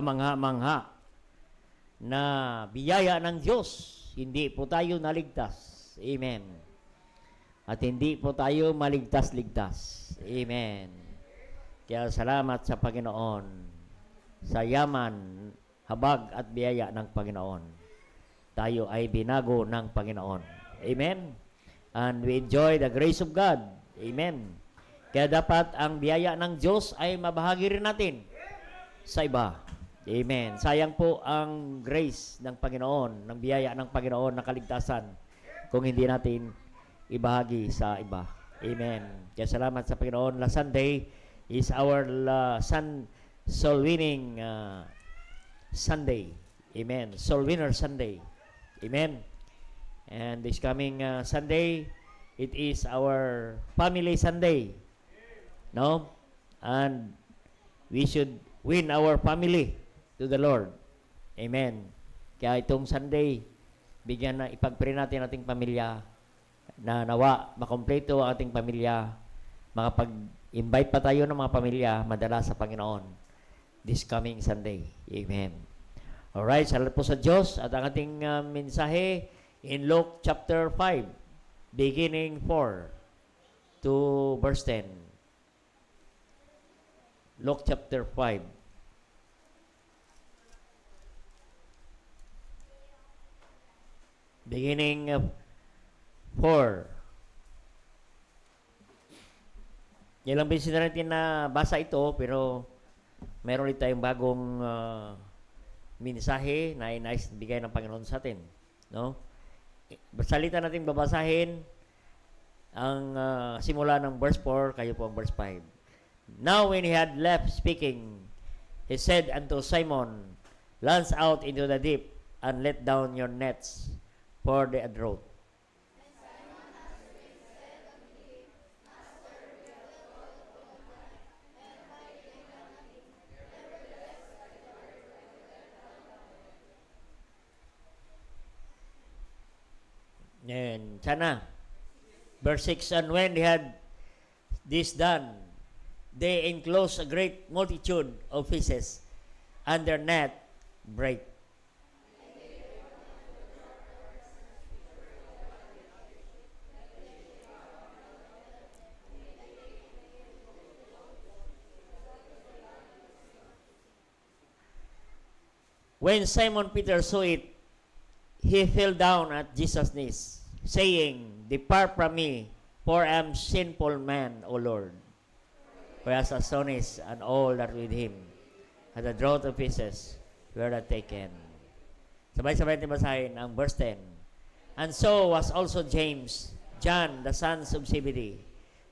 mangha-mangha na biyaya ng Diyos, hindi po tayo naligtas. Amen. At hindi po tayo maligtas-ligtas. Amen. Kaya salamat sa Panginoon sa yaman, habag at biyaya ng Panginoon. Tayo ay binago ng Panginoon. Amen. And we enjoy the grace of God. Amen. Kaya dapat ang biyaya ng Diyos ay mabahagi rin natin sa iba. Amen. Sayang po ang grace ng Panginoon, ng biyaya ng Panginoon na kaligtasan kung hindi natin ibahagi sa iba. Amen. Kaya salamat sa Panginoon. Last Sunday is our soul winning Sunday. Amen. Soul winner Sunday. Amen. And this coming Sunday, it is our family Sunday. No? And we should win our family to the Lord. Amen. Kaya itong Sunday, ipagpray natin ating pamilya na nawa, makompleto ang ating pamilya, makapag-invite pa tayo ng mga pamilya madala sa Panginoon this coming Sunday. Amen. Alright, salamat po sa Diyos at ang ating mensahe in Luke chapter 5, beginning 4 to verse 10. Luke chapter 5. Beginning of 4. Ilang beses na natin na basa ito, pero meron ulit tayong bagong mensahe na inais bigay ng Panginoon sa atin. No? Salita natin babasahin ang simula ng verse 4, kayo po ang verse 5. Now when he had left speaking, he said unto Simon, launch out into the deep and let down your nets for the draught. And sana, verse 6, and when they had this done, they enclosed a great multitude of fishes, and their net brake. When Simon Peter saw it, he fell down at Jesus' knees, saying, depart from me, for I am sinful man, O Lord. Whereas Asonis and all that with him, at the draught of fishes, were not taken. Sabay-sabay natin basahin ang verse 10. And so was also James, John, the sons of Zebedee,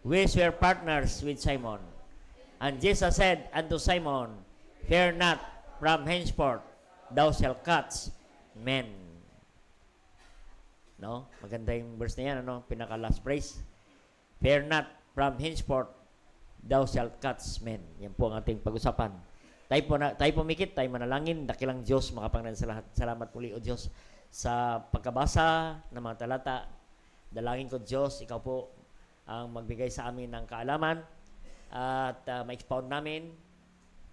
which were partners with Simon. And Jesus said unto Simon, fear not, from henceforth thou shalt catch men. No? Maganda yung verse na yan, ano? Pinaka-last phrase. Fear not, from henceforth thou shalt catch men. Yan po ang ating pag-usapan. Tayo pumikit, tayo manalangin. Dakilang Diyos, makapangalan sa lahat. Salamat muli, O Diyos, sa pagkabasa ng mga talata. Dalangin ko, Diyos, ikaw po ang magbigay sa amin ng kaalaman at ma-expound namin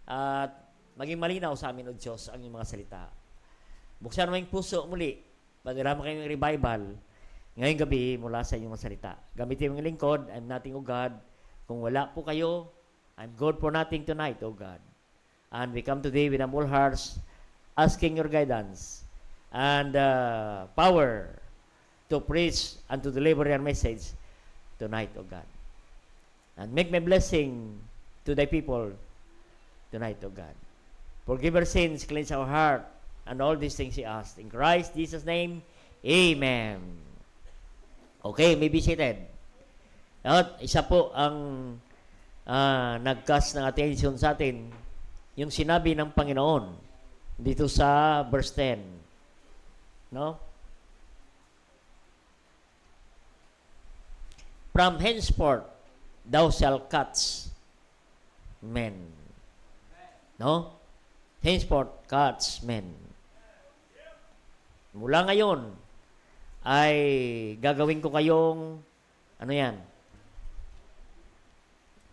at maging malinaw sa amin, O Diyos, ang iyong mga salita. Buksan mo yung puso muli. Padala mo kayong revival ngayong gabi mula sa inyong mga salita. Gamitin mo yung lingkod. I'm nothing, O God. Kung wala po kayo, I'm good for nothing tonight, O God. And we come today with humble hearts, asking your guidance and power to preach and to deliver your message tonight, O God. And make my blessing to thy people tonight, O God. Forgive our sins, cleanse our heart, and all these things we ask. In Christ Jesus' name, Amen. Okay, may be seated. At isa po ang nag-cast ng attention sa atin, yung sinabi ng Panginoon dito sa verse 10. No? From henceforth, thou shalt catch men. No? Henceforth, catch men. Mula ngayon, ay gagawin ko kayong, ano yan?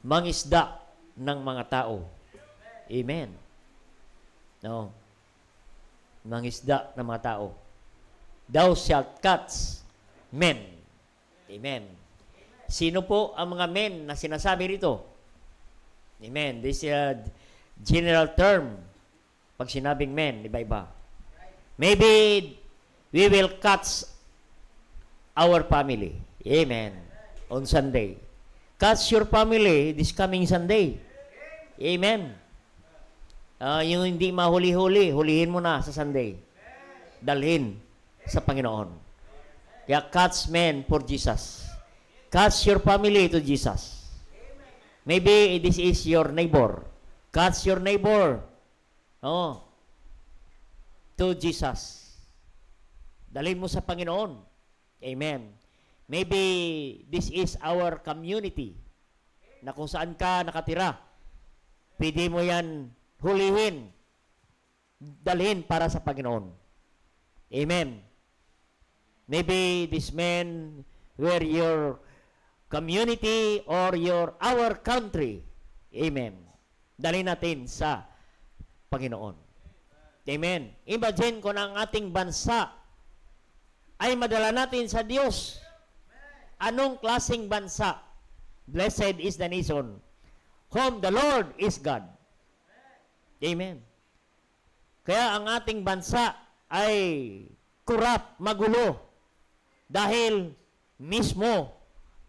Mangisda ng mga tao. Amen. No. Mangisda ng mga tao. Thou shalt catch men. Amen. Sino po ang mga men na sinasabi rito? Amen. This is a general term. Pag sinabing men, iba-iba. Maybe we will catch our family. Amen. On Sunday. Catch your family this coming Sunday. Amen. Yung hindi mahuli-huli, hulihin mo na sa Sunday. Dalhin sa Panginoon. Kaya catch men for Jesus. Catch your family to Jesus. Maybe this is your neighbor. Catch your neighbor. To Jesus. Dalhin mo sa Panginoon. Amen. Maybe this is our community na kung saan ka nakatira. Pwede mo yan hulihin, dalhin para sa Panginoon. Amen. Maybe this men were your community or our country. Amen. Dalhin natin sa Panginoon. Amen. Imagine kung ang ating bansa ay madala natin sa Diyos. Anong klaseng bansa? Blessed is the nation whom the Lord is God. Amen. Kaya ang ating bansa ay corrupt, magulo, dahil mismo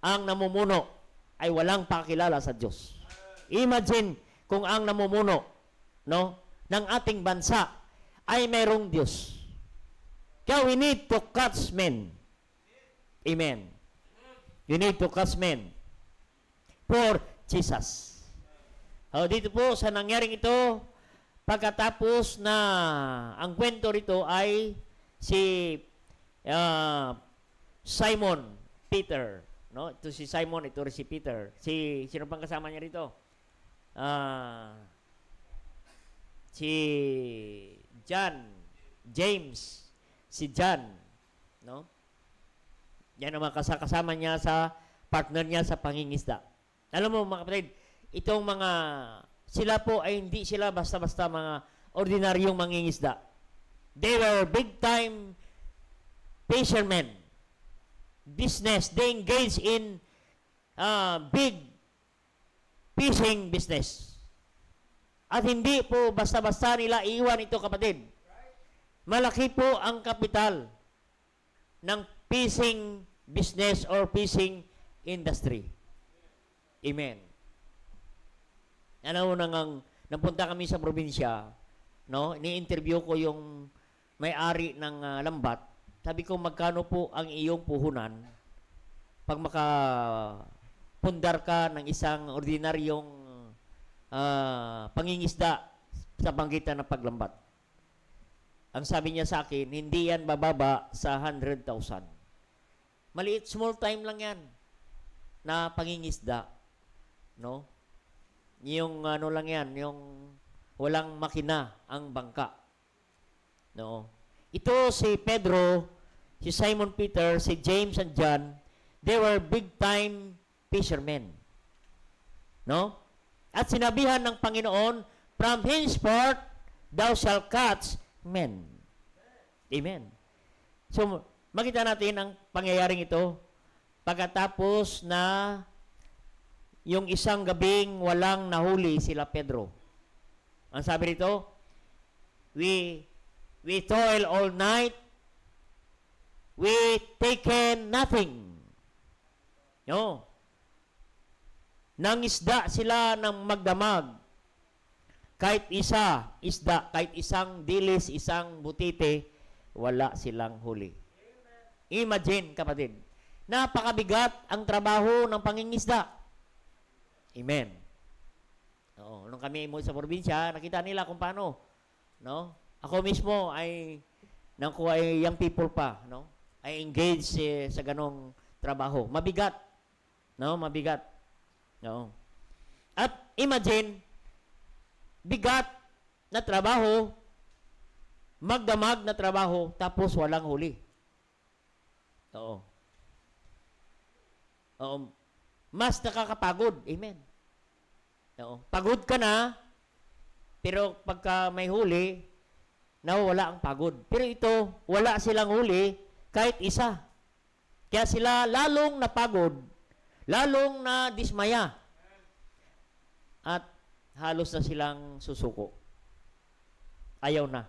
ang namumuno ay walang pakilala sa Diyos. Imagine kung ang namumuno, ng ating bansa ay mayroong Diyos. Kaya we need to catch men. Amen. You need to catch men for Jesus. Dito po sa nangyaring ito, pagkatapos na ang kwento rito ay si Simon Peter, no? Ito si Simon, ito si Peter. Sino pang kasama niya rito? Si John, James, si John, no? Yan ang mga kasama niya sa partner niya sa pangingisda. Alam mo mga kapatid, itong mga sila po ay hindi sila basta-basta mga ordinaryong mangingisda. They were big-time fishermen. Business. They engage in big fishing business. At hindi po basta-basta nila iiwan ito, kapatid. Malaki po ang kapital ng fishing business or fishing industry. Amen. Ano nang napunta kami sa probinsya, no? Ni-interview ko yung may-ari ng lambat. Sabi ko, magkano po ang iyong puhunan pag makapundar ka ng isang ordinaryong pangingisda sa banggitan ng paglambat? Ang sabi niya sa akin, hindi yan bababa sa 100,000. Maliit, small time lang yan na pangingisda, no? Yung ano lang yan, yung walang makina ang bangka. No. Ito si Pedro, si Simon Peter, si James and John, they were big-time fishermen. No? At sinabihan ng Panginoon, from henceforth, thou shalt catch men. Amen. So, makita natin ang pangyayaring ito pagkatapos na yung isang gabing walang nahuli sila Pedro. Ang sabi rito, we toil all night, we taken nothing. No. Nangisda sila ng magdamag. Kahit isa, isda, kahit isang dilis, isang butite, wala silang huli. Imagine, kapatid, napakabigat ang trabaho ng pangingisda. Amen. Oo, nung kami mo sa probinsya, nakita nila kung paano, no? Ako mismo ay young people pa, no? I engage sa ganong trabaho. Mabigat. No, mabigat. No. At imagine, bigat na trabaho, magdamag na trabaho, tapos walang huli. Oo. Oo. Mas nakakapagod. Amen. Oo. Pagod ka na, pero pagka may huli, nawawala ang pagod. Pero ito, wala silang huli kahit isa. Kaya sila lalong napagod, lalong na dismaya. At halos na silang susuko. Ayaw na.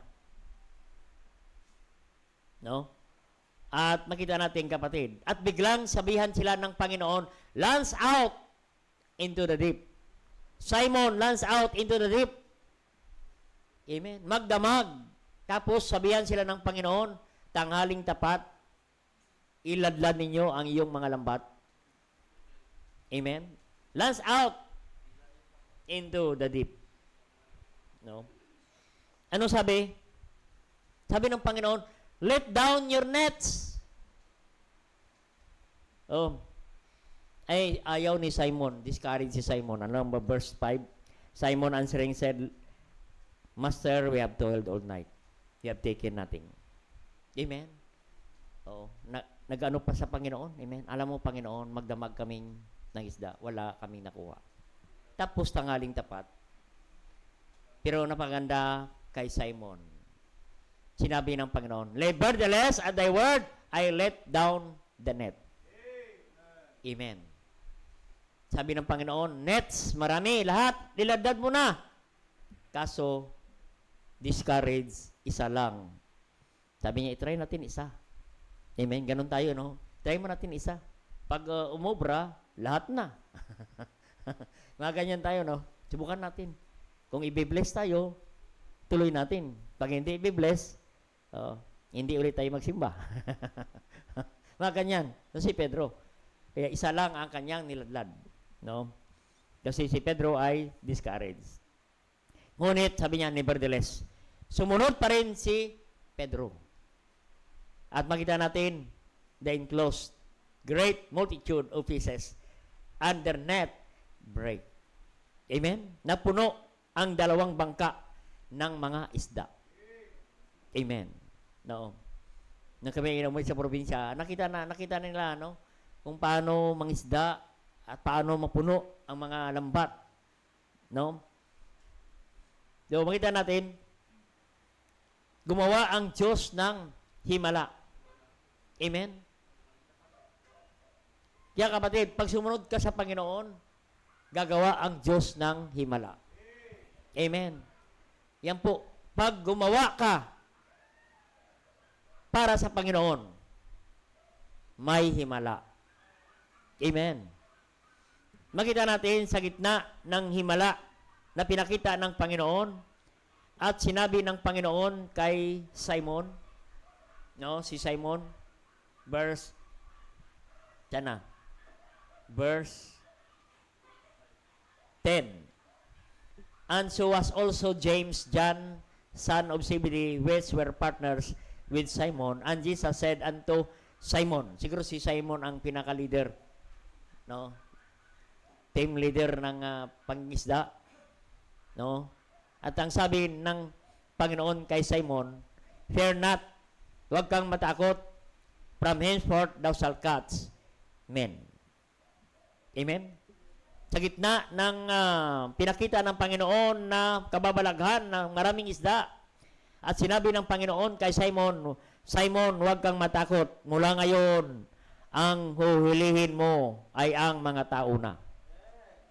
No? At makita natin, kapatid. At biglang sabihan sila ng Panginoon, "Launch out into the deep." Simon, launch out into the deep. Amen. Magdamag. Tapos sabihan sila ng Panginoon, "Tanghaling tapat, iladlad ninyo ang iyong mga lambat." Amen. Launch out into the deep. No? Ano sabi? Sabi ng Panginoon, "Let down your nets." Oh. Ay, ayaw ni Simon. Discourage si Simon. Ano ba verse 5? Simon answering said, "Master, we have toiled all night. We have taken nothing." Amen. Oo. Nag-ano pa sa Panginoon. Amen. Alam mo, Panginoon, magdamag kaming ng isda. Wala kaming nakuha. Tapos tanghaling tapat. Pero napaganda kay Simon. Sinabi ng Panginoon, "Nevertheless, at thy word, I let down the net." Amen. Sabi ng Panginoon, nets, marami, lahat, niladad mo na. Kaso, discourage, isa lang. Sabi niya, itry natin isa. Amen. Ganon tayo, no? Try mo natin isa. Pag umobra, lahat na. Mga ganyan tayo, no? Subukan natin. Kung i-bless tayo, tuloy natin. Pag hindi i-bless, hindi ulit tayo magsimba. Mga ganyan. So, si Pedro. Kaya isa lang ang kanyang niladlad. No? Kasi si Pedro ay discouraged. Ngunit, sabi niya, nevertheless, sumunod pa rin si Pedro. At makita natin, the enclosed great multitude of fishes and their net break. Amen? Napuno ang dalawang bangka ng mga isda. Amen. No. Nung kami inamoy sa probinsya, nakita nila, no? Kung paano mangisda at paano mapuno ang mga lambat. No? So, makita natin, gumawa ang Diyos ng himala. Amen? Kaya kapatid, pag sumunod ka sa Panginoon, gagawa ang Diyos ng himala. Amen. Yan po, pag gumawa ka para sa Panginoon, may himala. Amen. Makita natin sa gitna ng himala na pinakita ng Panginoon at sinabi ng Panginoon kay Simon, no, si Simon, verse 10. And so was also James, John, son of Zebedee, which were partners with Simon. And Jesus said unto Simon, siguro si Simon ang pinaka-leader, no? Team leader ng pangisda, no? At ang sabi ng Panginoon kay Simon, "Fear not, huwag kang matakot, from henceforth thou shalt catch men." Amen? Sa gitna ng pinakita ng Panginoon na kababalaghan ng maraming isda, at sinabi ng Panginoon kay Simon, "Simon, huwag kang matakot. Mula ngayon, ang huhulihin mo ay ang mga tao na."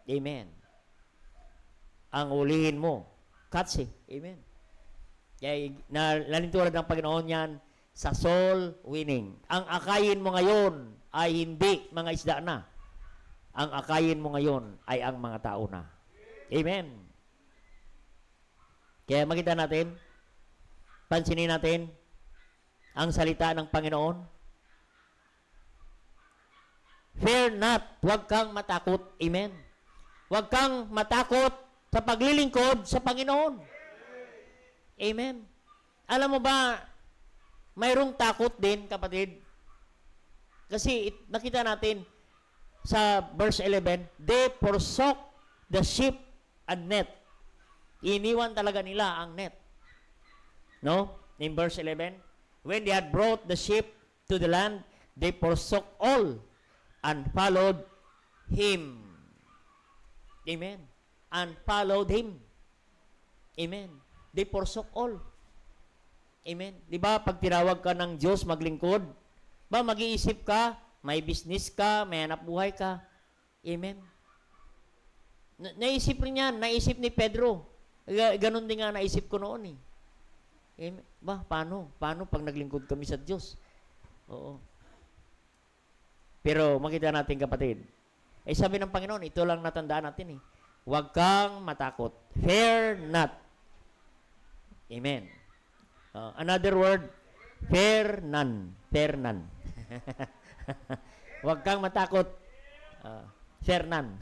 Amen. Ang hulihin mo, catch. Amen. Kaya nalinturan ng Panginoon yan sa soul winning. Ang akayin mo ngayon ay hindi mga isda na. Ang akayin mo ngayon ay ang mga tao na. Amen. Kaya makita natin, pansinin natin ang salita ng Panginoon. Fear not, huwag kang matakot. Amen. Huwag kang matakot sa paglilingkod sa Panginoon. Amen. Alam mo ba, mayroong takot din, kapatid. Kasi nakita natin sa verse 11, they forsook the ship and net. Iniwan talaga nila ang net. No? In verse 11, when they had brought the ship to the land, they forsook all and followed him. Amen. And followed him. Amen. They forsook all. Amen. Di ba, pag tinawag ka ng Diyos maglingkod, ba, mag-iisip ka, may business ka, may hanap buhay ka. Amen. Naisip rin yan, naisip ni Pedro. Ganon din nga naisip ko noon eh. Amen. Ba, paano? Paano pag naglingkod kami sa Diyos? Oo. Pero makita natin kapatid, sabi ng Panginoon, ito lang natandaan natin eh. Huwag kang matakot. Fear not. Amen. Another word, fear none. Fear none. Huwag kang matakot. Fear none.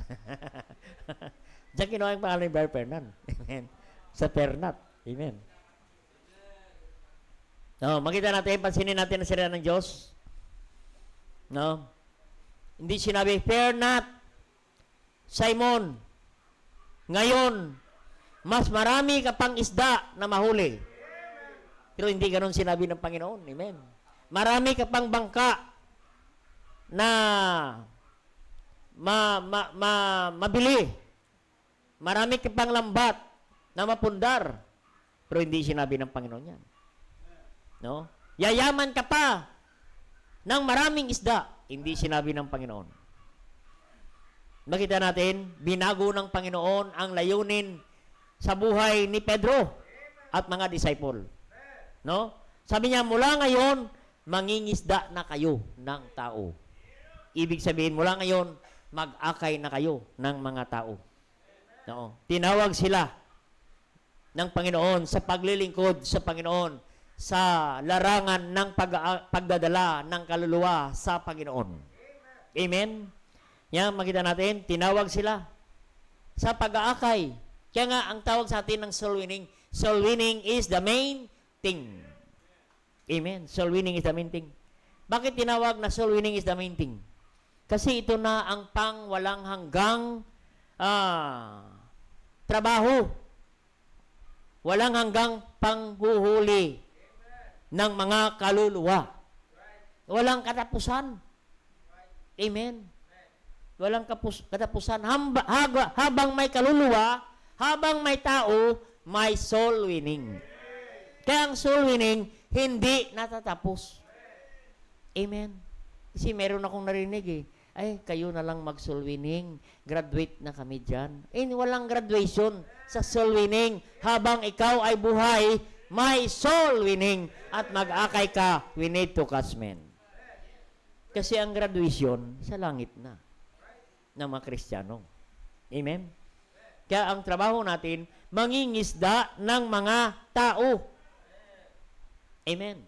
Diyan kinuha yung pangalan ni Brother Fernan. Amen. Sa fear not. Amen. Makita natin, pansinin natin ang salita ng Diyos. No? Hindi sinabi, fear not, Simon, ngayon, mas marami ka pang isda na mahuli. Pero hindi ganun sinabi ng Panginoon. Amen. Marami ka pang bangka na mabili. Marami ka pang lambat na mapundar. Pero hindi sinabi ng Panginoon yan. No? Yayaman ka pa ng maraming isda. Hindi sinabi ng Panginoon. Makita natin, binago ng Panginoon ang layunin sa buhay ni Pedro at mga disciple. No? Sabi niya, mula ngayon, mangingisda na kayo ng tao. Ibig sabihin, mula ngayon, mag-akay na kayo ng mga tao. No? Tinawag sila ng Panginoon sa paglilingkod sa Panginoon sa larangan ng pagdadala ng kaluluwa sa Panginoon. Amen? Yan, makita natin, tinawag sila sa pag-aakay. Kaya nga, ang tawag sa atin ng soul winning. Soul winning is the main thing. Amen? Soul winning is the main thing. Bakit tinawag na soul winning is the main thing? Kasi ito na ang pang walang hanggang trabaho. Walang hanggang panghuhuli ng mga kaluluwa. Walang katapusan. Amen. Walang katapusan. Habang may kaluluwa, habang may tao, may soul winning. Kaya ang soul winning, hindi natatapos. Amen. Kasi meron akong narinig eh. Ay, kayo na lang mag-soul winning. Graduate na kami dyan. Walang graduation sa soul winning. Habang ikaw ay buhay, may soul winning at mag-akay ka, we need to catch men. Kasi ang graduation sa langit na ng mga Kristiyano. Amen? Kaya ang trabaho natin, mangingisda ng mga tao. Amen?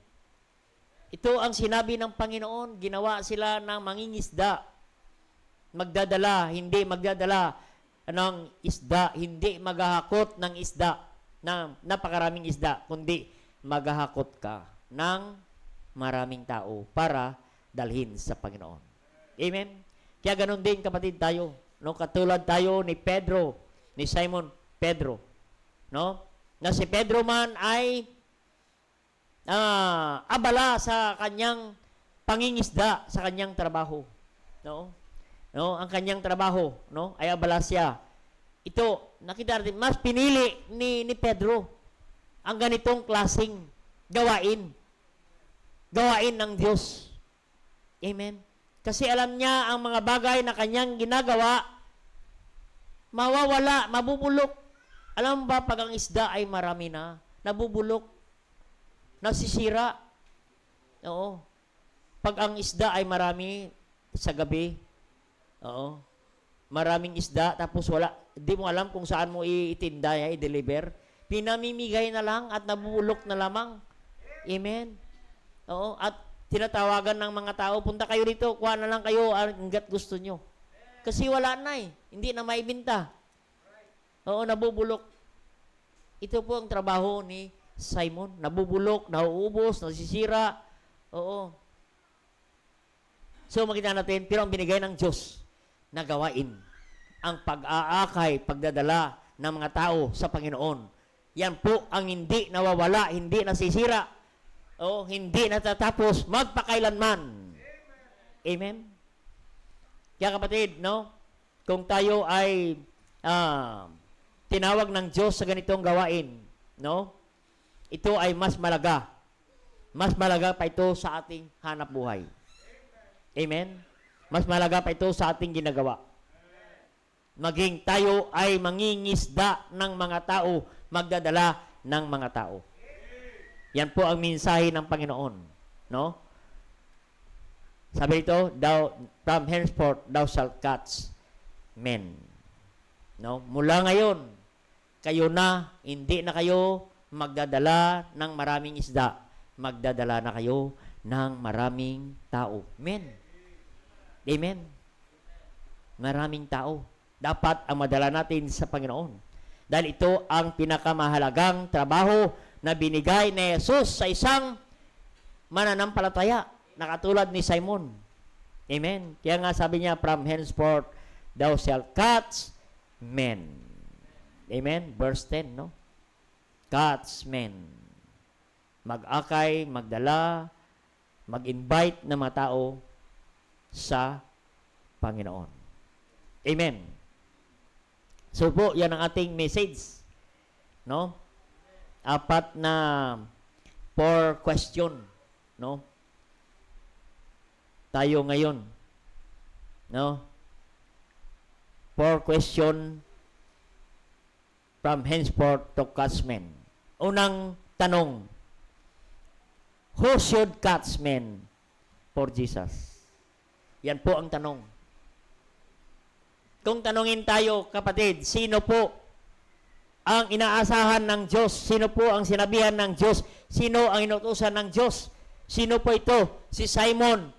Ito ang sinabi ng Panginoon, ginawa sila ng mangingisda. Magdadala, hindi magdadala ng isda, hindi maghahakot ng isda, ng napakaraming isda, kundi maghahakot ka ng maraming tao para dalhin sa Panginoon. Amen? Kaya ganun din kapatid tayo, no? Katulad tayo ni Pedro, ni Simon Pedro, no? Na si Pedro man ay abala sa kanyang pangingisda, sa kanyang trabaho, no? No, ang kanyang trabaho, no? Ay abala siya. Ito, nakita natin, mas pinili ni Pedro ang ganitong klaseng gawain. Gawain ng Diyos. Amen? Kasi alam niya ang mga bagay na kanyang ginagawa, mawawala, mabubulok. Alam ba, pag ang isda ay marami na, nabubulok, nasisira. Oo. Pag ang isda ay marami sa gabi, oo, maraming isda, tapos wala, di mo alam kung saan mo itinda, i-deliver. Pinamimigay na lang at nabubulok na lamang. Amen? Oo, at tinatawagan ng mga tao, punta kayo dito, kuha na lang kayo hanggat gusto nyo. Kasi wala na eh. Hindi na maibinta. Oo, nabubulok. Ito po ang trabaho ni Simon. Nabubulok, nauubos, nasisira. Oo. So, makita natin, pero ang binigay ng Diyos na gawain, ang pag-aakay, pagdadala ng mga tao sa Panginoon. Yan po ang hindi nawawala, hindi nasisira, o hindi natatapos magpakailanman. Amen? Kaya kapatid, no? Kung tayo ay tinawag ng Diyos sa ganitong gawain, no? Ito ay mas malaga Mas malaga pa ito sa ating hanap buhay. Amen? Mas malaga pa ito sa ating ginagawa. Maging tayo ay mangingisda ng mga tao, magdadala ng mga tao. Yan po ang mensahe ng Panginoon. No? Sabi ito, from henceforth, thou shalt catch men. No? Mula ngayon, kayo na, hindi na kayo magdadala ng maraming isda. Magdadala na kayo ng maraming tao. Amen. Amen. Maraming tao. Dapat ang madala natin sa Panginoon. Dahil ito ang pinakamahalagang trabaho na binigay ni Jesus sa isang mananampalataya na katulad ni Simon. Amen. Kaya nga sabi niya, from henceforth, thou shalt catch men. Amen. Verse 10, no? Catch men. Mag-akay, magdala, mag-invite ng mga tao sa Panginoon. Amen. So po, yan ang ating message. No? 4 question. No? Tayo ngayon. No? 4 question from henceforth to catch men. Unang tanong, who should catch men for Jesus? Yan po ang tanong. Kung tanungin tayo, kapatid, sino po ang inaasahan ng Diyos? Sino po ang sinabihan ng Diyos? Sino ang inutusan ng Diyos? Sino po ito? Si Simon,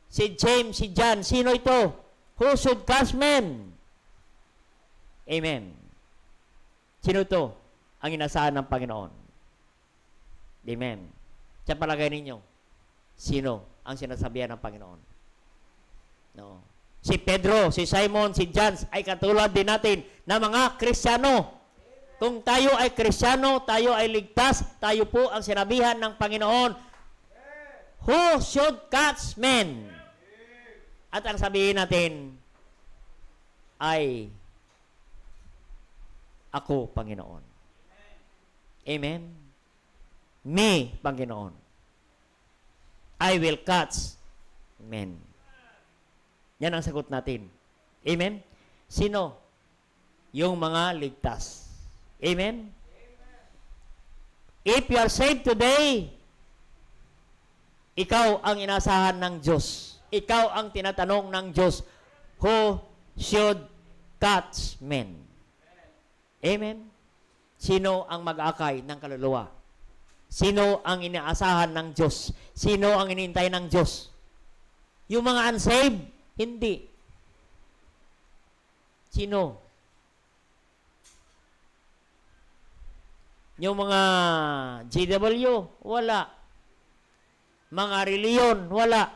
si James, si John. Sino ito? Who should catch men? Amen. Sino ito? Ang inaasahan ng Panginoon. Amen. Sa palagay ninyo, sino ang sinasabihan ng Panginoon? No. Si Pedro, si Simon, si John ay katulad din natin na mga Kristiyano. Kung tayo ay Kristiyano, tayo ay ligtas, tayo po ang sinabihan ng Panginoon, who should catch men? At ang sabihin natin ay, ako, Panginoon. Amen? Me, Panginoon. I will catch men. Yan ang sagot natin. Amen? Sino? Yung mga ligtas. Amen? If you are saved today, ikaw ang inasahan ng Diyos. Ikaw ang tinatanong ng Diyos, who should catch men? Amen? Sino ang mag-akay ng kaluluwa? Sino ang inaasahan ng Diyos? Sino ang inintay ng Diyos? Yung mga unsaved? Hindi. Sino? Yung mga GW? Wala. Mga reliyon? Wala.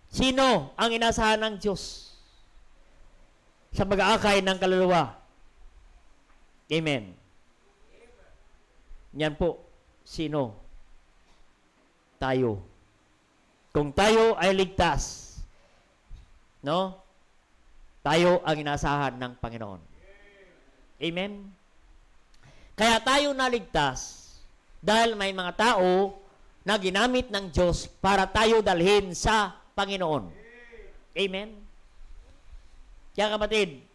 Sino ang inasahan ng Diyos sa mag-aakay ng kaluluwa? Amen. Yan po. Sino? Tayo. Kung tayo ay ligtas, no? Tayo ang inasahan ng Panginoon. Amen? Kaya tayo naligtas dahil may mga tao na ginamit ng Diyos para tayo dalhin sa Panginoon. Amen? Kaya kapatid,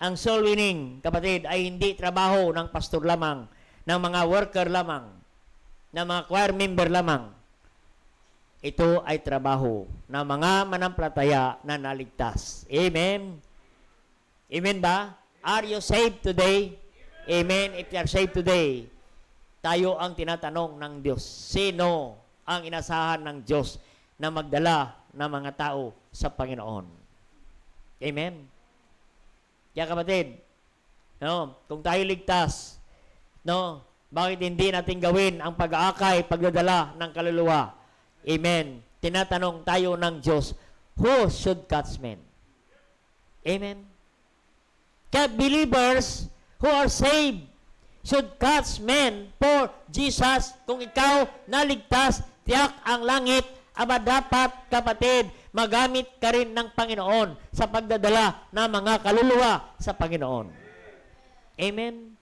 ang soul winning, kapatid, ay hindi trabaho ng pastor lamang, ng mga worker lamang, ng mga choir member lamang. Ito ay trabaho ng mga manampalataya na naligtas. Amen? Amen ba? Are you saved today? Amen? If you are saved today, tayo ang tinatanong ng Diyos. Sino ang inasahan ng Diyos na magdala ng mga tao sa Panginoon? Amen? Kaya kapatid, no, kung tayo ligtas, no, bakit hindi natin gawin ang pag-aakay, pagdadala ng kaluluwa? Amen. Tinatanong tayo ng Diyos, who should catch men? Amen. Kaya believers who are saved should catch men for Jesus. Kung ikaw naligtas, tiyak ang langit, aba dapat, kapatid, magamit ka rin ng Panginoon sa pagdadala ng mga kaluluwa sa Panginoon. Amen.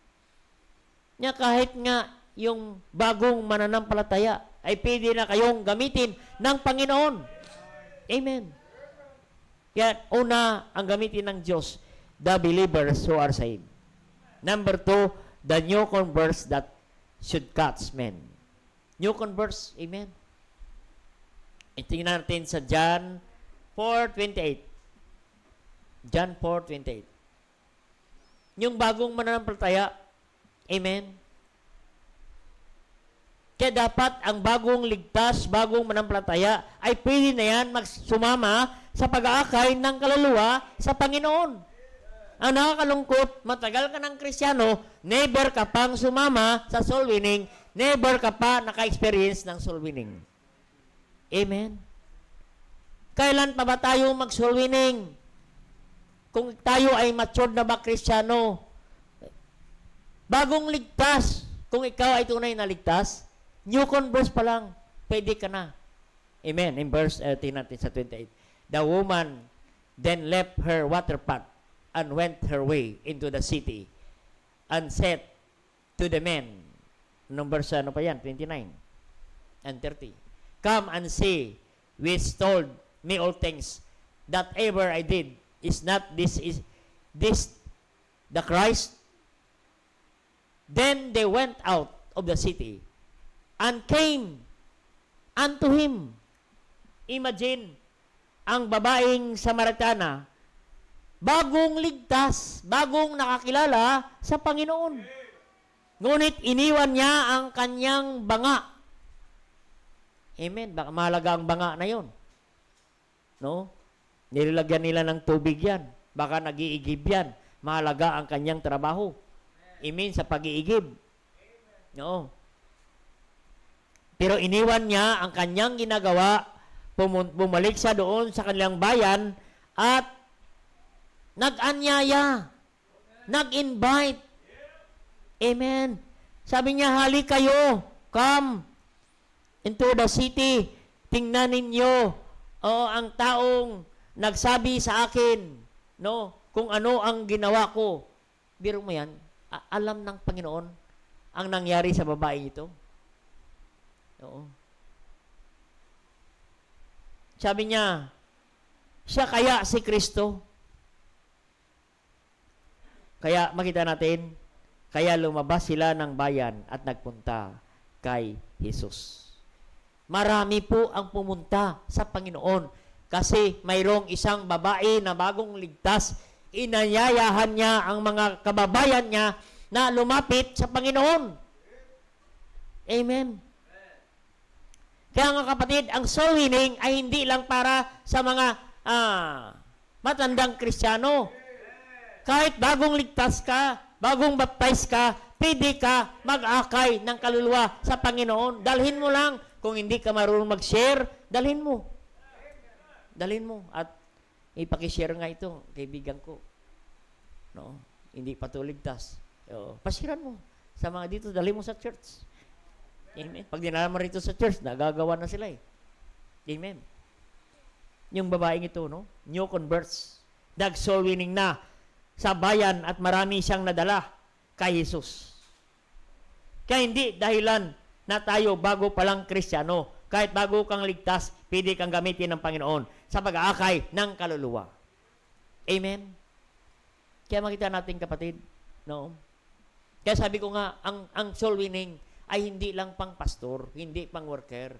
Nga kahit nga yung bagong mananampalataya ay pwede na kayong gamitin ng Panginoon. Amen. Yan, una, ang gamitin ng Diyos, the believers who are saved. Number 2, the new converts that should catch men. New converts, amen. Tingnan natin sa John 4:28. John 4:28. Yung bagong mananampalataya, amen. Kaya dapat ang bagong ligtas, bagong mananampalataya, ay pwede na yan magsumama sa pag-aakay ng kaluluwa sa Panginoon. Ang nakakalungkot, matagal ka ng Kristiyano, never ka pang sumama sa soul winning, never ka pa naka-experience ng soul winning. Amen? Kailan pa ba tayo mag-soul winning? Kung tayo ay matured na ba Kristiyano, bagong ligtas, kung ikaw ay tunay na ligtas, new converts pa lang, pwede ka na. Amen. In verse, natin sa 28. The woman then left her water pot and went her way into the city and said to the men, verse 29 and 30, come and see, which told me all things that ever I did. Is not this the Christ? Then they went out of the city and came unto him. Imagine, ang babaeng Samaritana, bagong ligtas, bagong nakakilala sa Panginoon. Ngunit iniwan niya ang kanyang banga. Amen. Baka mahalaga ang banga na yon. No? Nilagyan nila ng tubig yan. Baka nag-iigib yan. Mahalaga ang kanyang trabaho. Amen, sa pag-iigib. No? Pero iniwan niya ang kanyang ginagawa, bumalik siya doon sa kanilang bayan at nag-anyaya, nag-invite. Amen. Sabi niya, hali kayo, come into the city, tingnan ninyo ang taong nagsabi sa akin, no, kung ano ang ginawa ko. Biro mo yan, alam ng Panginoon ang nangyari sa babae ito. Oo. Sabi niya, siya kaya si Kristo? Kaya makita natin, kaya lumabas sila ng bayan at nagpunta kay Jesus. Marami po ang pumunta sa Panginoon kasi mayroong isang babae na bagong ligtas, inayayahan niya ang mga kababayan niya na lumapit sa Panginoon. Amen. Kaya nga kapatid, ang soul winning ay hindi lang para sa mga matandang Kristiyano. Kahit bagong ligtas ka, bagong baptize ka, pwede ka mag-akay ng kaluluwa sa Panginoon. Dalhin mo lang. Kung hindi ka marunong mag-share, dalhin mo. Dalhin mo. At ipakishare nga ito, kaibigan ko. No? Hindi pa ito ligtas. Pasiran mo. Sa mga dito, dalhin mo sa church. Amen. Pag dinala mo rito sa church, nagagawa na sila eh. Amen. Yung babaeng ito, no? New converts. Nag-soul winning na sa bayan at marami siyang nadala kay Jesus. Kaya hindi dahilan na tayo bago palang Kristiyano. Kahit bago kang ligtas, pwede kang gamitin ng Panginoon sa pag-aakay ng kaluluwa. Amen? Kaya makita natin, kapatid, no? Kaya sabi ko nga, ang soul winning ay hindi lang pang pastor, hindi pang worker.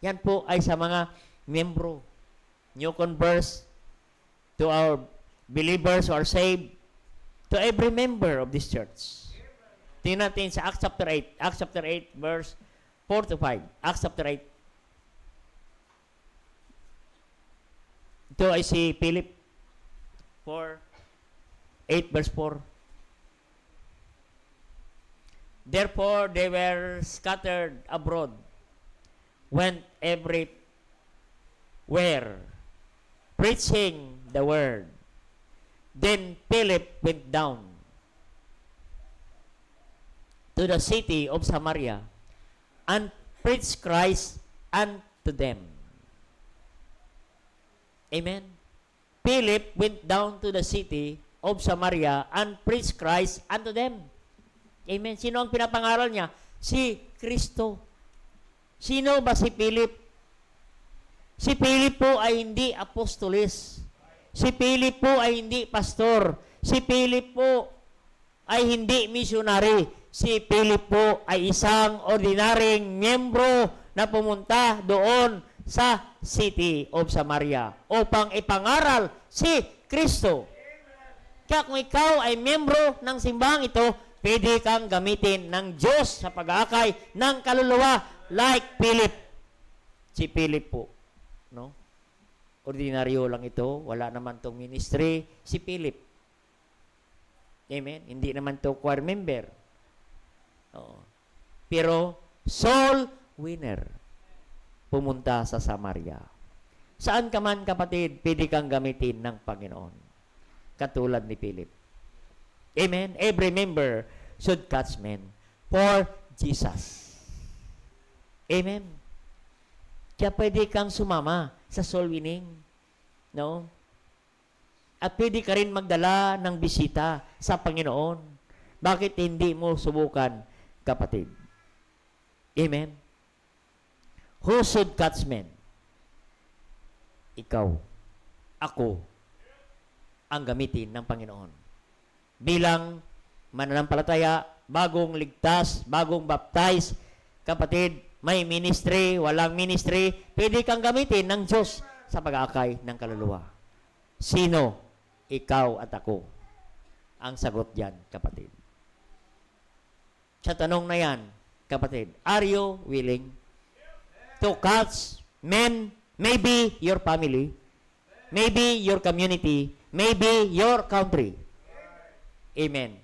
Yan po ay sa mga membro, new converts, to our believers who are saved, to every member of this church. Tingnan natin sa Acts chapter 8. Acts chapter 8, verse 4 to 5. Acts chapter 8. Ito ay si Philip 8 verse 4. Therefore, they were scattered abroad, went everywhere, preaching the word. Then Philip went down to the city of Samaria and preached Christ unto them. Amen. Philip went down to the city of Samaria and preached Christ unto them. Amen. Sino ang pinapangaral niya? Si Kristo. Sino ba si Philip? Si Philip po ay hindi apostolis. Si Philip po ay hindi pastor. Si Philip po ay hindi missionary. Si Philip po ay isang ordinaryong miyembro na pumunta doon sa city of Samaria upang ipangaral si Kristo. Kaya kung ikaw ay miyembro ng simbahan ito, pwede kang gamitin ng Diyos sa pag-aakay ng kaluluwa like Philip. Si Philip po, no? Ordinaryo lang ito, wala naman tong ministry, si Philip. Amen? Hindi naman to choir member. Oo. Pero soul winner, pumunta sa Samaria. Saan ka man, kapatid, pwede kang gamitin ng Panginoon. Katulad ni Philip. Amen? Every member should catch men for Jesus. Amen? Kaya pwede kang sumama sa soul winning. No? At pwede ka rin magdala ng bisita sa Panginoon. Bakit hindi mo subukan, kapatid? Amen? Who should catch men? Ikaw, ako, ang gamitin ng Panginoon. Bilang mananampalataya, bagong ligtas, bagong baptize, kapatid, may ministry, walang ministry, pwede kang gamitin ng Diyos sa pag-aakay ng kaluluwa. Sino? Ikaw at ako. Ang sagot diyan, kapatid. Sa tanong na yan, kapatid, are you willing to catch men, maybe your family, maybe your community, maybe your country? Amen.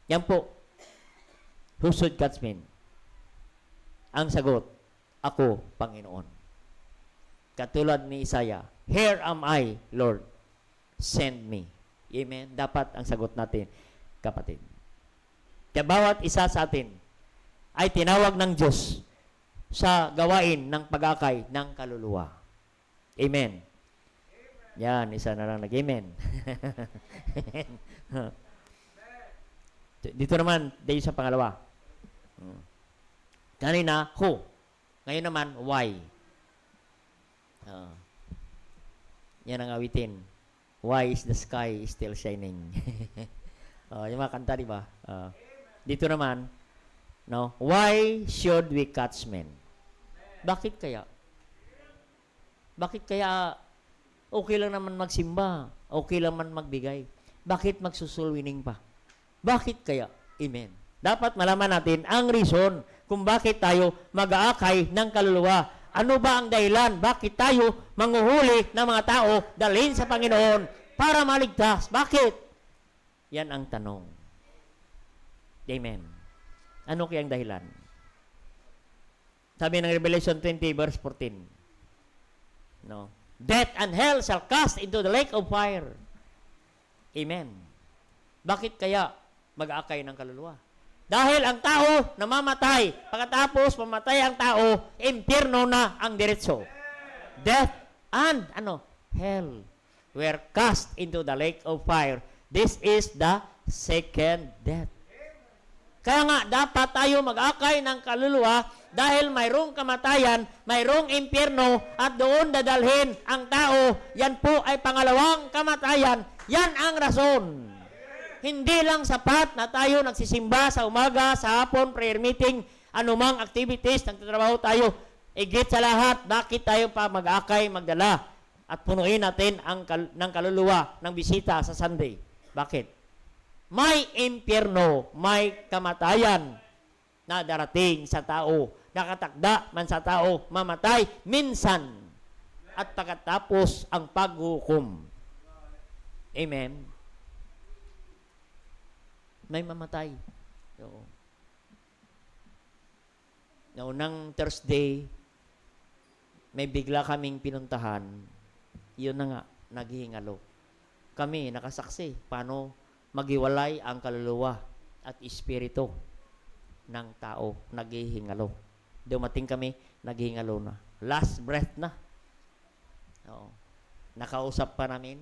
Yan po. Who should catch men? Ang sagot, ako, Panginoon. Katulad ni Isaiah, here am I, Lord, send me. Amen. Dapat ang sagot natin, kapatid. Kaya bawat isa sa atin ay tinawag ng Diyos sa gawain ng pag-akay ng kaluluwa. Amen. Yan, isa na lang nag-amen. Dito naman, dahil sa pangalawa. Kanina, who? Ngayon naman, why? Yan ang awitin. Why is the sky still shining? Yung mga kanta, di ba? Dito naman, no? Why should we catch men? Bakit kaya? Bakit kaya okay lang naman magsimba? Okay lang man magbigay? Bakit magsusulwining pa? Bakit kaya? Amen. Dapat malaman natin ang reason kung bakit tayo mag-aakay ng kaluluwa. Ano ba ang dahilan? Bakit tayo manguhuli ng mga tao dalhin sa Panginoon para maligtas? Bakit? Yan ang tanong. Amen. Ano kayang dahilan? Sabi ng Revelation 20 verse 14. No. Death and hell shall cast into the lake of fire. Amen. Bakit kaya mag-aakay ng kaluluwa? Dahil ang tao namamatay. Pagkatapos mamatay ang tao, impyerno na ang diretso. Death and hell were cast into the lake of fire. This is the second death. Kaya nga, dapat tayo mag-akay ng kaluluwa dahil mayroong kamatayan, mayroong impyerno, at doon dadalhin ang tao. Yan po ay pangalawang kamatayan. Yan ang rason. Hindi lang sapat na tayo nagsisimba sa umaga, sa hapon, prayer meeting, anumang activities, nagtatrabaho tayo. Igit sa lahat, bakit tayo pa mag-akay, magdala, at punuin natin ng kaluluwa ng bisita sa Sunday? Bakit? May impyerno, may kamatayan na darating sa tao. Nakatakda man sa tao, mamatay minsan. At pagkatapos ang paghukom. Amen. May mamatay. So, noong Thursday, may bigla kaming pinuntahan. Yun na nga, naghihingalo. Kami, nakasaksi, paano maghiwalay ang kaluluwa at espiritu ng tao, naghihingalo. Dumating kami, naghihingalo na. Last breath na. Oo. Nakausap pa namin.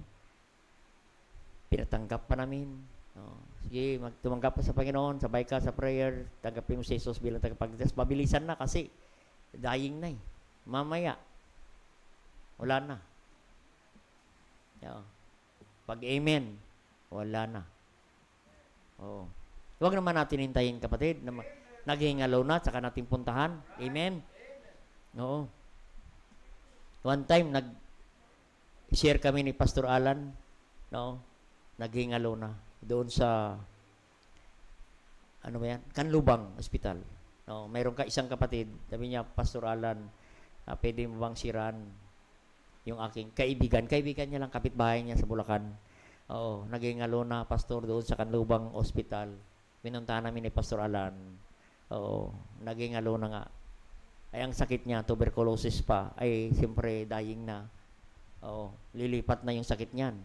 Pinatanggap pa namin. Sige, tumanggap ka sa Panginoon, sabay ka sa prayer, tanggapin mo si Jesus bilang tagapagligtas. Mabilisan na kasi dying na eh. Mamaya, wala na. Pag amen, wala na. Oo. Huwag naman natin hintayin, kapatid, na naghihingalaw na, saka natin puntahan. Amen? Oo. One time, nag-share kami ni Pastor Alan, naghihingalaw na doon sa Kanlubang Hospital. Mayroon ka isang kapatid, sabi niya, Pastor Alan, pwede mo bang siran yung aking kaibigan niya lang, kapitbahay niya sa Bulacan. Naghihingalo na, pastor, doon sa Kanlubang Hospital. Pinuntahan namin ni Pastor Alan. Naghihingalo na nga. Ay, ang sakit niya, tuberculosis pa, ay siyempre dying na. Lilipat na yung sakit niyan.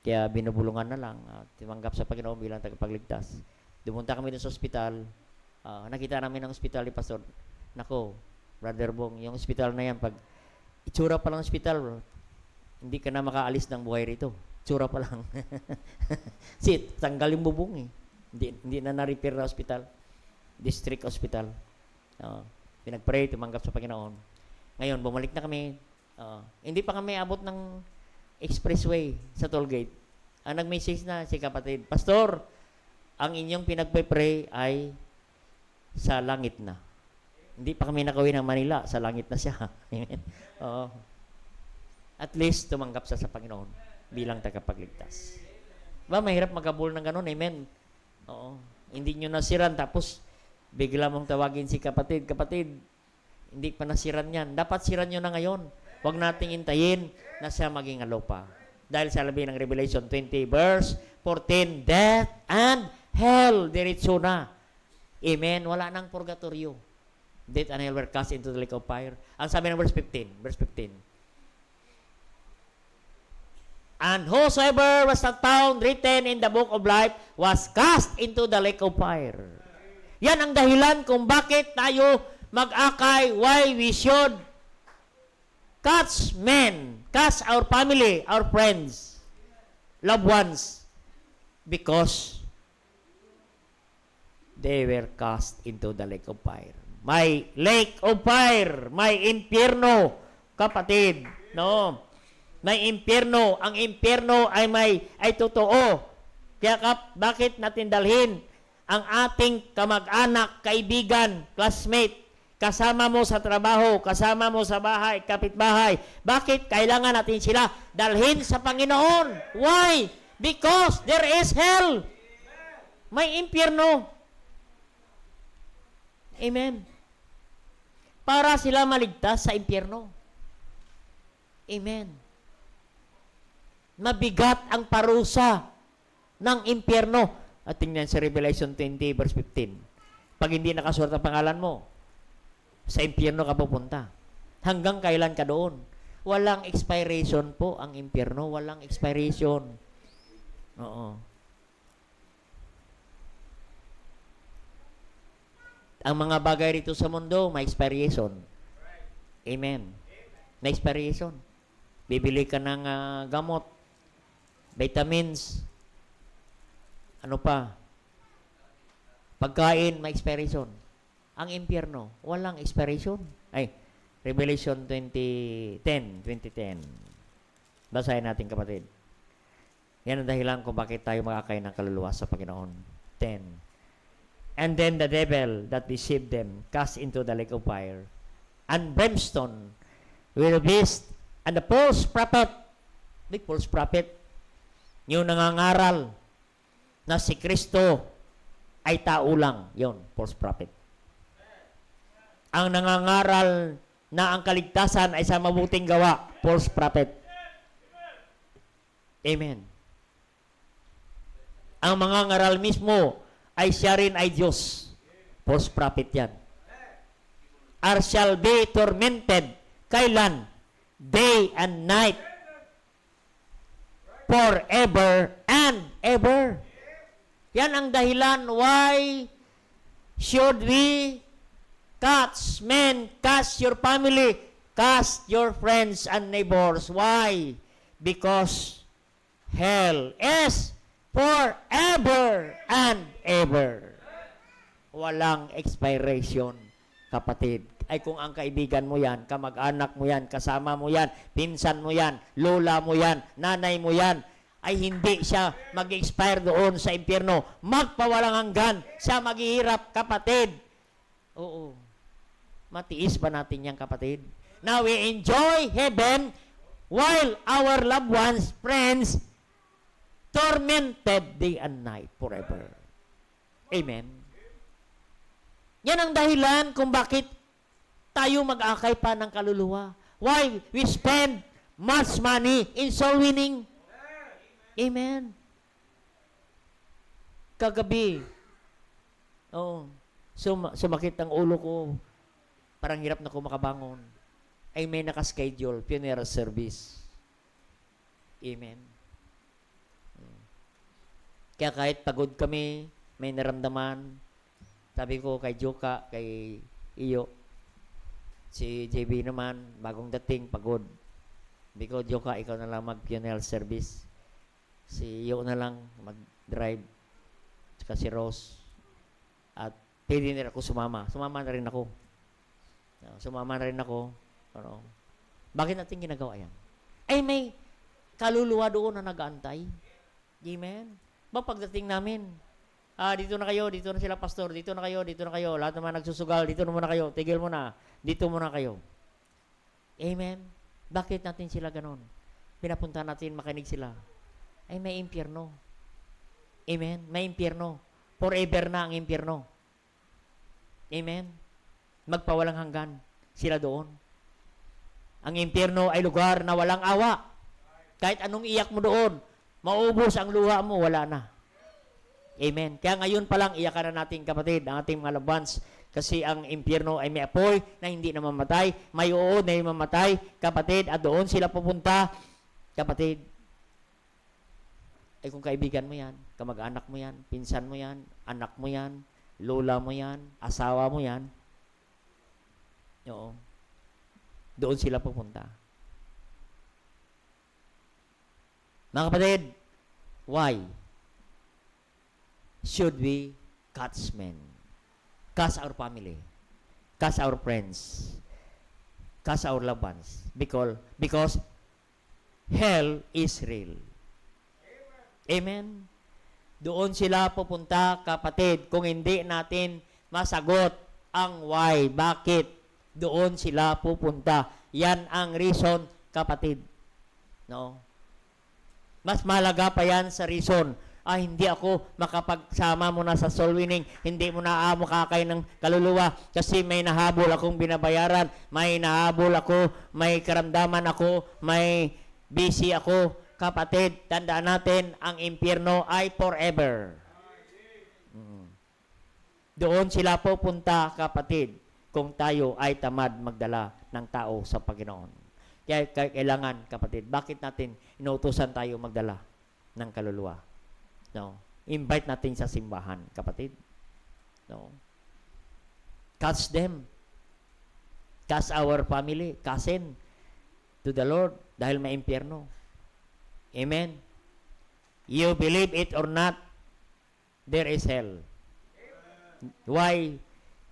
Kaya binubulungan na lang, tumanggap sa Panginoon bilang tagapagligtas. Dumunta kami doon sa ospital. Nakita namin ang ospital ni Pastor. Nako, Brother Bong, yung ospital na yan, pag itsura pa lang ospital, hindi ka na makaalis ng buhay rito. Itsura pa lang. Kasi tanggal yung bubong eh. Hindi na na-repair na ospital. District hospital. Pinag-pray, tumanggap sa Panginoon. Ngayon, bumalik na kami. Hindi pa kami abot ng expressway sa toll gate. Ang nag-message na si kapatid, Pastor, ang inyong pinagpe-pray ay sa langit na. Hindi pa kami nakauwi ng Manila, sa langit na siya. Amen. At least tumanggap sa Panginoon bilang tagapagligtas. Mahirap magkabul ng ganun. Amen. Hindi nyo nasiran, tapos bigla mong tawagin si kapatid, hindi pa nasiran yan. Dapat siran nyo na ngayon. Huwag nating intayin na siya maging alopa. Dahil sa labi ng Revelation 20 verse 14, death and hell, diretso na. Amen. Wala nang purgatorio. Death and hell were cast into the lake of fire. Ang sabi ng verse 15. And whosoever was not found written in the book of life was cast into the lake of fire. Yan ang dahilan kung bakit tayo mag-akay, why we should catch men, catch our family, our friends, loved ones, because they were cast into the lake of fire. May lake of fire, may impyerno, kapatid, may impyerno. Ang impyerno ay totoo. Kaya bakit natin dalhin ang ating kamag-anak, kaibigan, classmate, kasama mo sa trabaho, kasama mo sa bahay, kapitbahay? Bakit kailangan natin sila dalhin sa Panginoon? Why? Because there is hell. May impyerno. Amen. Para sila maligtas sa impyerno. Amen. Mabigat ang parusa ng impyerno. At tingnan sa Revelation 20 verse 15. Pag hindi nakasulat ang pangalan mo, sa impyerno ka pupunta. Hanggang kailan ka doon? Walang expiration po ang impyerno. Walang expiration. Ang mga bagay rito sa mundo, may expiration. Amen. May expiration. Bibili ka ng gamot, vitamins, ano pa, pagkain, may expiration. Ang impyerno, walang expiration. Ay, Revelation 2010. Basahin natin, kapatid. Yan ang dahilan kung bakit tayo makakain ng kaluluwa sa Panginoon. 10. And then the devil that deceived them cast into the lake of fire and brimstone with the beast and the false prophet. The false prophet, yung nangangaral na si Kristo ay tao lang. Yun, false prophet. Ang nangangaral na ang kaligtasan ay sa mabuting gawa, false prophet. Amen. Ang mga ngaral mismo ay siya rin ay Diyos. False prophet yan. Or shall be tormented. Kailan? Day and night. Forever and ever. Yan ang dahilan why should we catch men, catch your family, catch your friends and neighbors. Why? Because hell is forever and ever. Walang expiration, kapatid. Ay kung ang kaibigan mo yan, kamag-anak mo yan, kasama mo yan, pinsan mo yan, lola mo yan, nanay mo yan, ay hindi siya mag-expire doon sa impyerno. Magpawalang hanggan, siya maghihirap, kapatid. Oo. Matiis ba natin yan, kapatid? Now we enjoy heaven while our loved ones, friends, tormented day and night forever. Amen. Yan ang dahilan kung bakit tayo mag-akay pa ng kaluluwa. Why we spend much money in soul winning. Amen. Kagabi, sumakit ang ulo ko. Parang hirap na ako makabangon. Ay may nakaschedule, funeral service. Amen. Kaya kahit pagod kami, may naramdaman. Sabi ko kay Joka, kay Iyo, si JB naman, bagong dating, pagod. Sabi ko, Joka, ikaw na lang mag-funeral service. Si Iyo na lang mag-drive. Saka si Rose. At pwede na ako sumama. Sumama na rin ako. Ano? Bakit natin ginagawa yan? Ay may kaluluwa doon na nag-aantay. Amen. Pagdating namin, dito na kayo, dito na sila pastor, dito na kayo, lahat naman nagsusugal, dito na muna kayo, tigil muna, dito muna kayo. Amen. Bakit natin sila ganon? Pinapunta natin, makinig sila. Ay may impyerno. Amen. May impyerno. Forever na ang impyerno. Amen. Magpawalang hanggan sila doon. Ang impyerno ay lugar na walang awa. Kahit anong iyak mo doon, maubos ang luha mo, wala na. Amen. Kaya ngayon pa lang, iyakan na natin, kapatid, ang ating mga loved ones. Kasi ang impyerno ay may apoy na hindi na mamatay. May uod na hindi mamatay, kapatid, at doon sila pupunta. Kapatid, ay kung kaibigan mo yan, kamag-anak mo yan, pinsan mo yan, anak mo yan, lola mo yan, asawa mo yan, doon sila pupunta. Mga kapatid, why should we catch men? Catch our family. Catch our friends. Catch our loved ones. Because hell is real. Amen. Doon sila pupunta, kapatid, kung hindi natin masagot ang why, bakit doon sila pupunta. Yan ang reason, kapatid. No? Mas malaga pa yan sa reason. Hindi ako makapagsama mo na sa soul winning. Hindi mo na makakay ng kaluluwa kasi may nahabol akong binabayaran. May nahabol ako, may karamdaman ako, may busy ako. Kapatid, tandaan natin, ang impyerno ay forever. Doon sila pupunta, kapatid, kung tayo ay tamad magdala ng tao sa Panginoon. Kaya kailangan, kapatid, bakit natin inuutosan tayo magdala ng kaluluwa? No. Invite natin sa simbahan, kapatid. No. Catch them. Catch our family, cousin, to the Lord, dahil may impyerno. Amen. You believe it or not, there is hell. Why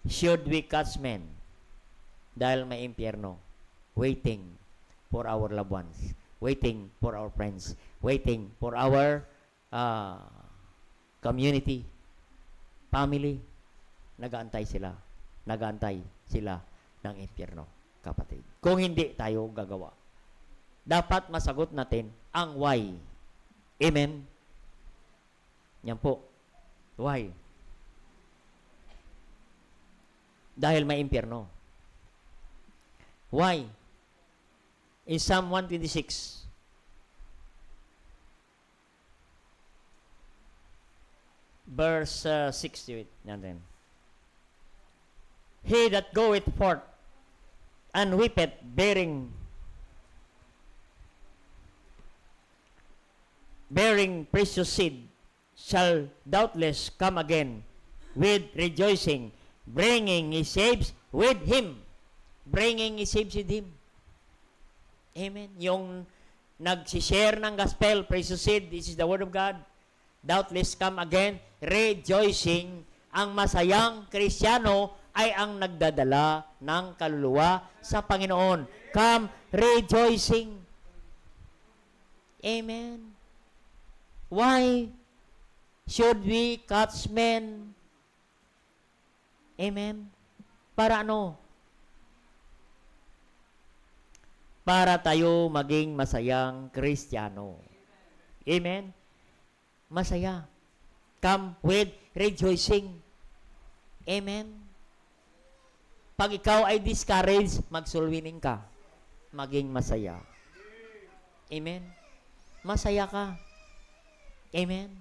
should we catch men? Dahil may impyerno. Waiting for our loved ones. Waiting for our friends. Waiting for our community. Family. Nag-aantay sila. Nag-aantay sila ng impyerno, kapatid. Kung hindi tayo gagawa, dapat masagot natin ang why. Amen? Yan po. Why? Dahil may impyerno. Why? In Psalm 126, verse 68, natin. He that goeth forth and weepeth, bearing precious seed, shall doubtless come again with rejoicing, bringing his sheaves with him. Bringing his sheaves with him. Amen. Yung nag-share ng gospel, precious seed, this is the word of God. doubtless come again, rejoicing. Ang masayang Kristiyano ay ang nagdadala ng kaluluwa sa Panginoon. Come rejoicing. Amen. Why should we catch men? Amen. Para ano? Para tayo maging masayang Kristiyano. Amen. Masaya. Come with rejoicing. Amen. Pag ikaw ay discouraged, mag-soul winning ka. Maging masaya. Amen. Masaya ka. Amen.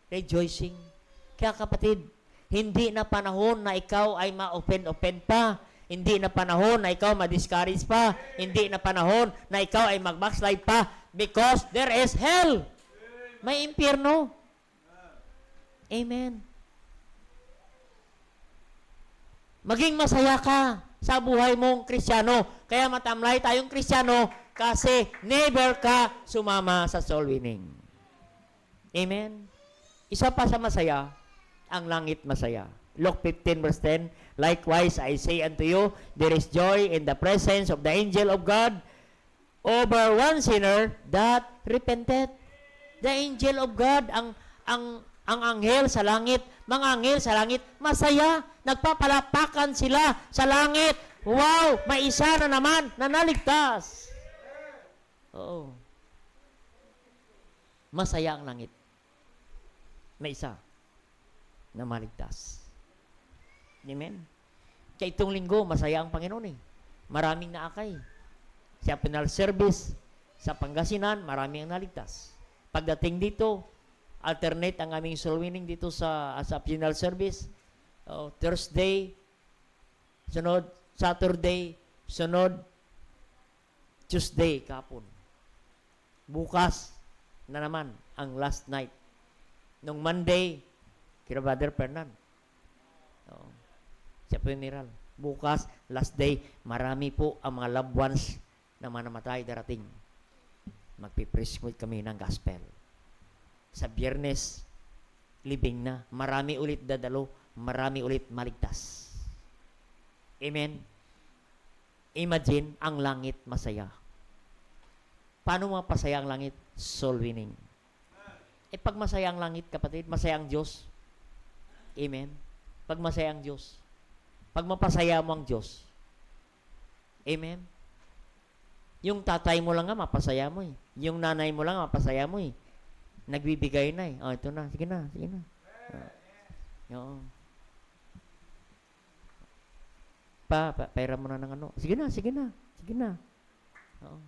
Rejoicing. Kaya kapatid, hindi na panahon na ikaw ay ma-open pa. Hindi na panahon na ikaw ma-discourage pa. Hindi na panahon na ikaw ay mag-backslide pa. Because there is hell. May impyerno. Amen. Maging masaya ka sa buhay mong Kristiyano. Kaya matamlay tayong Kristiyano kasi never ka sumama sa soul winning. Amen. Isa pa sa masaya, ang langit masaya. Luke 15 verse 10, likewise I say unto you, there is joy in the presence of the angel of God over one sinner that repented. The angel of God, ang anghel sa langit, mga anghel sa langit, masaya, nagpapalapakan sila sa langit. Wow, may isa na naman na naligtas. Oo. Masaya ang langit. May isa na maligtas. Amen? Kaya itong linggo, masaya ang Panginoon eh. Maraming naakay. Sa penal service, sa Pangasinan, maraming ang naligtas. Pagdating dito, alternate ang aming soul winning dito sa penal service. Thursday, sunod, Saturday, sunod, Tuesday, kapon. Bukas na naman ang last night. Nung Monday, kina Brother Fernan. Sa funeral. Bukas, last day, marami po ang mga loved ones na manamatay darating. Magpipreach kami ng gospel. Sa Biyernes, libing na. Marami ulit dadalo, marami ulit maligtas. Amen? Imagine, ang langit masaya. Paano mapasaya ang langit? Soul winning. Pag masaya ang langit, kapatid, masaya ang Diyos. Amen? Pag masaya ang Diyos. Pag mapasaya mo ang Diyos. Amen? Yung tatay mo lang nga, mapasaya mo eh. Yung nanay mo lang, mapasaya mo eh. Nagbibigay na eh. Ito na. Sige na. Sige na. Oo. Pera mo na ng ano. Sige na. Sige na. Sige na. Oo.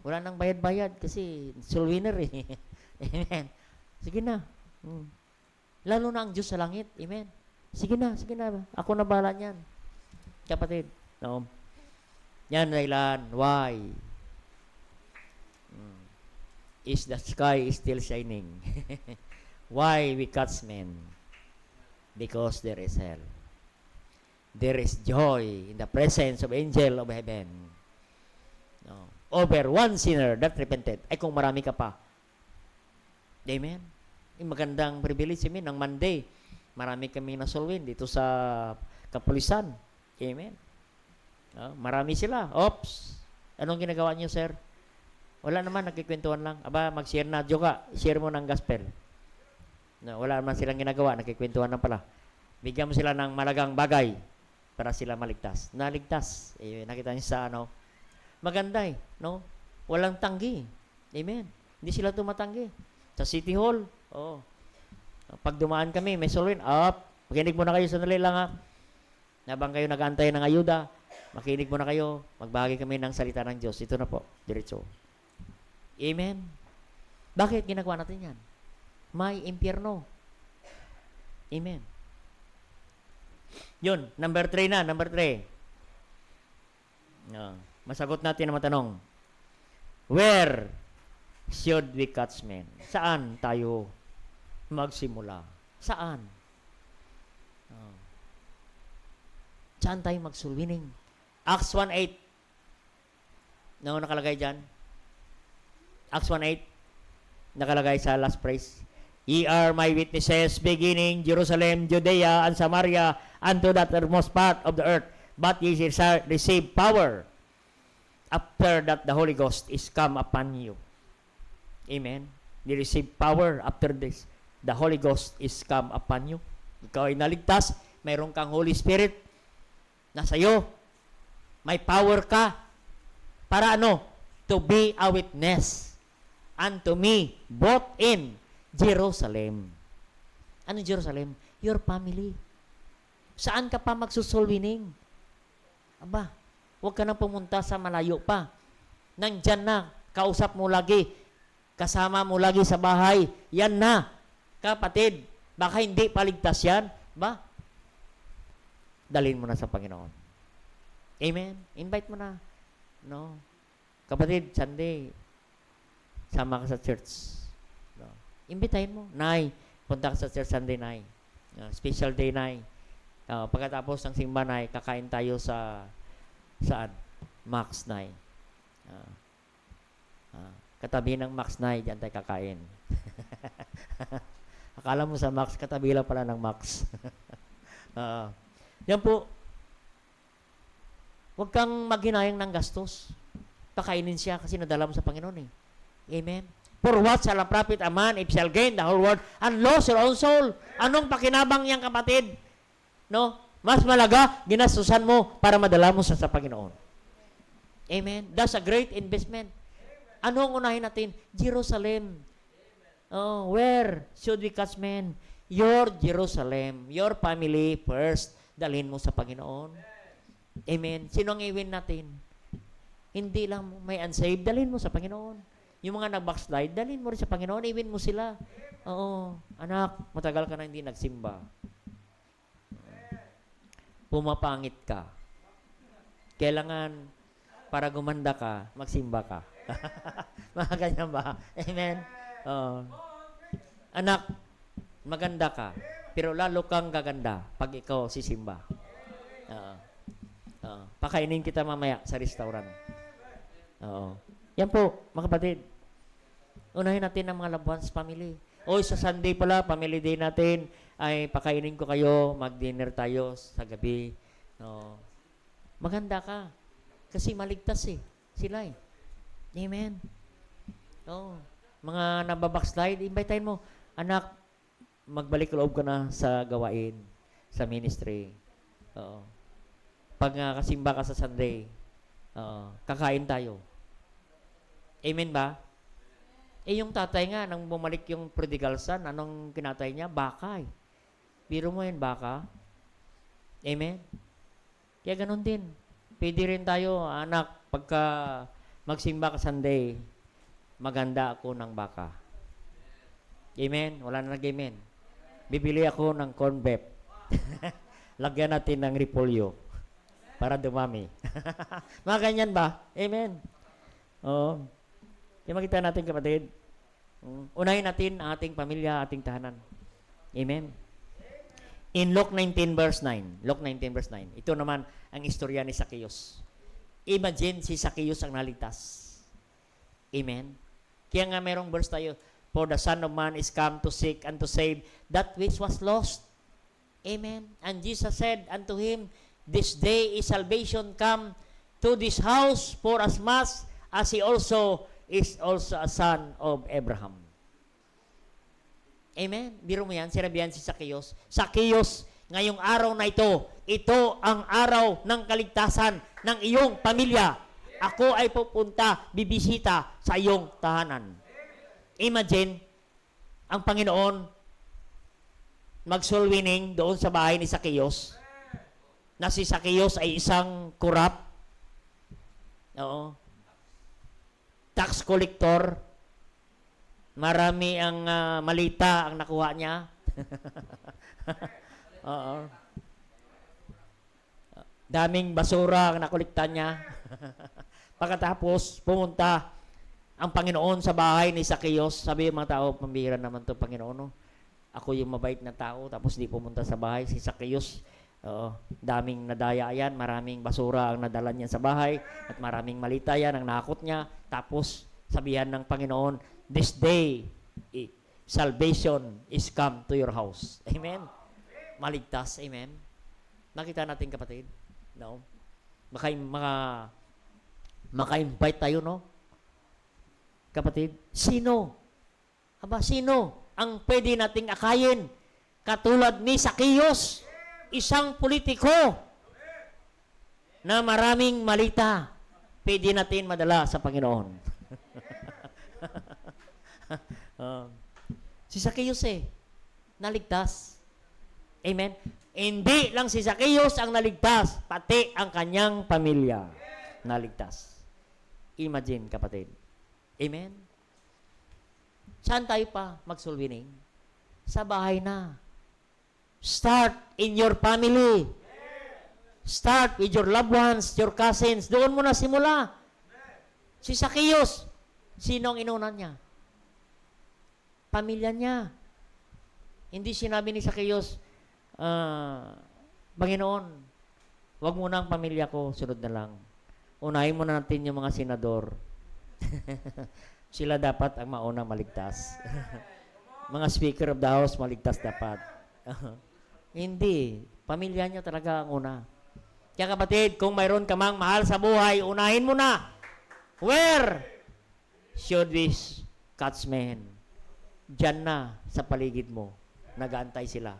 Wala nang bayad-bayad kasi soul winner eh. Amen. Sige na. Lalo na ang Diyos sa langit. Amen. Sige na. Sige na. Ako na bahala niyan. Kapatid. No? Yan dahilan. Why? Is the sky is still shining? Why we catch men? Because there is hell. There is joy in the presence of angel of heaven. No. Over one sinner that repented. Ay kung marami ka pa. Amen? Yung magandang privilege amen, ng Monday. Marami kami na soul win dito sa kapulisan. Amen? No? Marami sila. Oops! Anong ginagawa niyo, sir? Wala naman, nagkikwentuhan lang. Aba, mag-share na, ka. Share mo ng gospel. No, wala naman silang ginagawa, nagkikwentuhan lang pala. Bigyan mo sila ng malagang bagay para sila maligtas. Naligtas. Nakita niyo sa ano. Maganda eh, no? Walang tanggi. Amen. Hindi sila tumatanggi. Sa City Hall, pag dumaan kami, may soul win, makinig muna kayo, sandali lang ha. Habang kayo nag-aantay ng ayuda, makinig muna kayo, magbahagi kami ng salita ng Diyos. Ito na po, diretso. Amen. Bakit ginagawa natin yan? May impyerno. Amen. Yun, number 3 na, number 3. Masagot natin ang matanong. Where should we catch men? Saan tayo magsimula? Saan? Saan tayo mag-soul winning? Acts 1:8. Ano nakalagay dyan? Acts 1:8. Nakalagay sa last phrase. Ye are my witnesses, beginning Jerusalem, Judea, and Samaria, unto the uttermost part of the earth. But ye shall receive power after that the Holy Ghost is come upon you. Amen. You receive power after this. The Holy Ghost is come upon you. Ikaw ay naligtas, mayroon kang Holy Spirit na sa'yo. May power ka. Para ano? To be a witness unto me, both in Jerusalem. Ano Jerusalem? Your family. Saan ka pa magsusoul winning? Aba, huwag ka nang pumunta sa malayo pa. Nandyan na, kausap mo lagi, kasama mo lagi sa bahay. Yan na, kapatid. Baka hindi paligtas yan. Ba? Dalhin mo na sa Panginoon. Amen? Invite mo na. No? Kapatid, Sunday, sama ka sa church. No? Imbitahin mo. Nay, punta ka sa church Sunday, Nay. Special day, Nay. Pagkatapos ng simba, Nay, kakain tayo sa saan? Max, Nay. Katabi ng Max, Nay, diyan tayo kakain. Akala mo sa Max, katabi lang pala ng Max. Yan po. Huwag kang maghinayang ng gastos. Pakainin siya kasi nadala mo sa Panginoon eh. Amen. For what shall a profit a man if shall gain the whole world and lose your own soul? Anong pakinabang yan, kapatid? No? Mas malaga, ginastusan mo para madala mo sa Panginoon. Amen. That's a great investment. Ano ang unahin natin? Jerusalem. Oh, where should we catch men? Your Jerusalem. Your family first. Dalhin mo sa Panginoon. Amen. Sino ang iwin natin? Hindi lang may unsaved, dalhin mo sa Panginoon. Yung mga nag-backslide, dalhin mo rin sa Panginoon, iwin mo sila. Oo, anak, matagal ka na hindi nagsimba. Pumapangit ka. Kailangan, para gumanda ka, magsimba ka. Mga ganyan ba? Amen? Anak, maganda ka, pero lalo kang gaganda pag ikaw sisimba. Pakainin kita mamaya sa restaurant. Oo. Yan po, mga kapatid. Unahin natin ang mga loved ones, family. O, sa Sunday pala, family day natin, ay pakainin ko kayo, mag-dinner tayo sa gabi. Maganda ka. Kasi maligtas eh. Sila eh. Amen. Mga nababackslide, invitein mo, anak, magbalik loob ka na sa gawain, sa ministry. Pag kasimba ka sa Sunday, kakain tayo. Amen ba? Yung tatay nga, nang bumalik yung prodigal son, anong kinatay niya? Baka eh. Biro mo yun, baka. Amen? Kaya ganun din. Pwede rin tayo, anak, pagka magsimba ka Sunday, maganda ako ng baka. Amen? Wala na nag-amen. Bibili ako ng corn beef. Lagyan natin ng repolyo para dumami. Mga ganyan ba? Amen? Oo. Kaya makita natin, kapatid, unahin natin ang ating pamilya, ating tahanan. Amen? In Luke 19 verse 9, Luke 19 verse 9, ito naman ang istorya ni Zacchaeus. Imagine si Zacchaeus ang naligtas. Amen? Kaya nga merong verse tayo, for the Son of Man is come to seek and to save that which was lost. Amen? And Jesus said unto him, this day is salvation come to this house, for as much as he also is also a son of Abraham. Amen? Biro mo yan, sinabihan si Zacchaeus. Zacchaeus, ngayong araw na ito ang araw ng kaligtasan ng iyong pamilya. Ako ay pupunta, bibisita sa iyong tahanan. Imagine, ang Panginoon mag-soul winning doon sa bahay ni Zacchaeus, na si Zacchaeus ay isang kurap. Oo. Tax collector, marami ang malita ang nakuha niya. Oo. Daming basura ang nakolekta niya. Pagkatapos, pumunta ang Panginoon sa bahay ni Zacchaeus. Sabi yung mga tao, pambihira naman to Panginoon. No? Ako yung mabait na tao, tapos di pumunta sa bahay si Zacchaeus. Daming nadaya yan, maraming basura ang nadala niya sa bahay, at maraming malita yan ang nakakot niya. Tapos, sabihan ng Panginoon, this day salvation is come to your house. Amen? Maligtas. Amen? Nakita natin, kapatid? No? Maka-invite tayo, no? Kapatid, sino? Sino ang pwede nating akayin? Katulad ni Zacchaeus, isang politiko na maraming malita, pwede natin madala sa Panginoon. Si Zacchaeus naligtas. Amen? Hindi lang si Zacchaeus ang naligtas, pati ang kanyang pamilya naligtas. Imagine, kapatid. Amen? Saan tayo pa mag-soul winning? Sa bahay na. Start in your family. Start with your loved ones, your cousins. Doon mo na simula. Si Zacchaeus, sino ang inunan niya? Pamilya niya. Hindi sinabi ni Zacchaeus, Panginoon, wag mo na ang pamilya ko, sunod na lang. Unahin mo na natin yung mga senador. Sila dapat ang mauna maligtas. Mga speaker of the house, maligtas dapat. Hindi. Pamilya niya talaga ang una. Kaya kapatid, kung mayroon ka mang mahal sa buhay, unahin mo na. Where should this catchman? Diyan na sa paligid mo. Nag-aantay sila.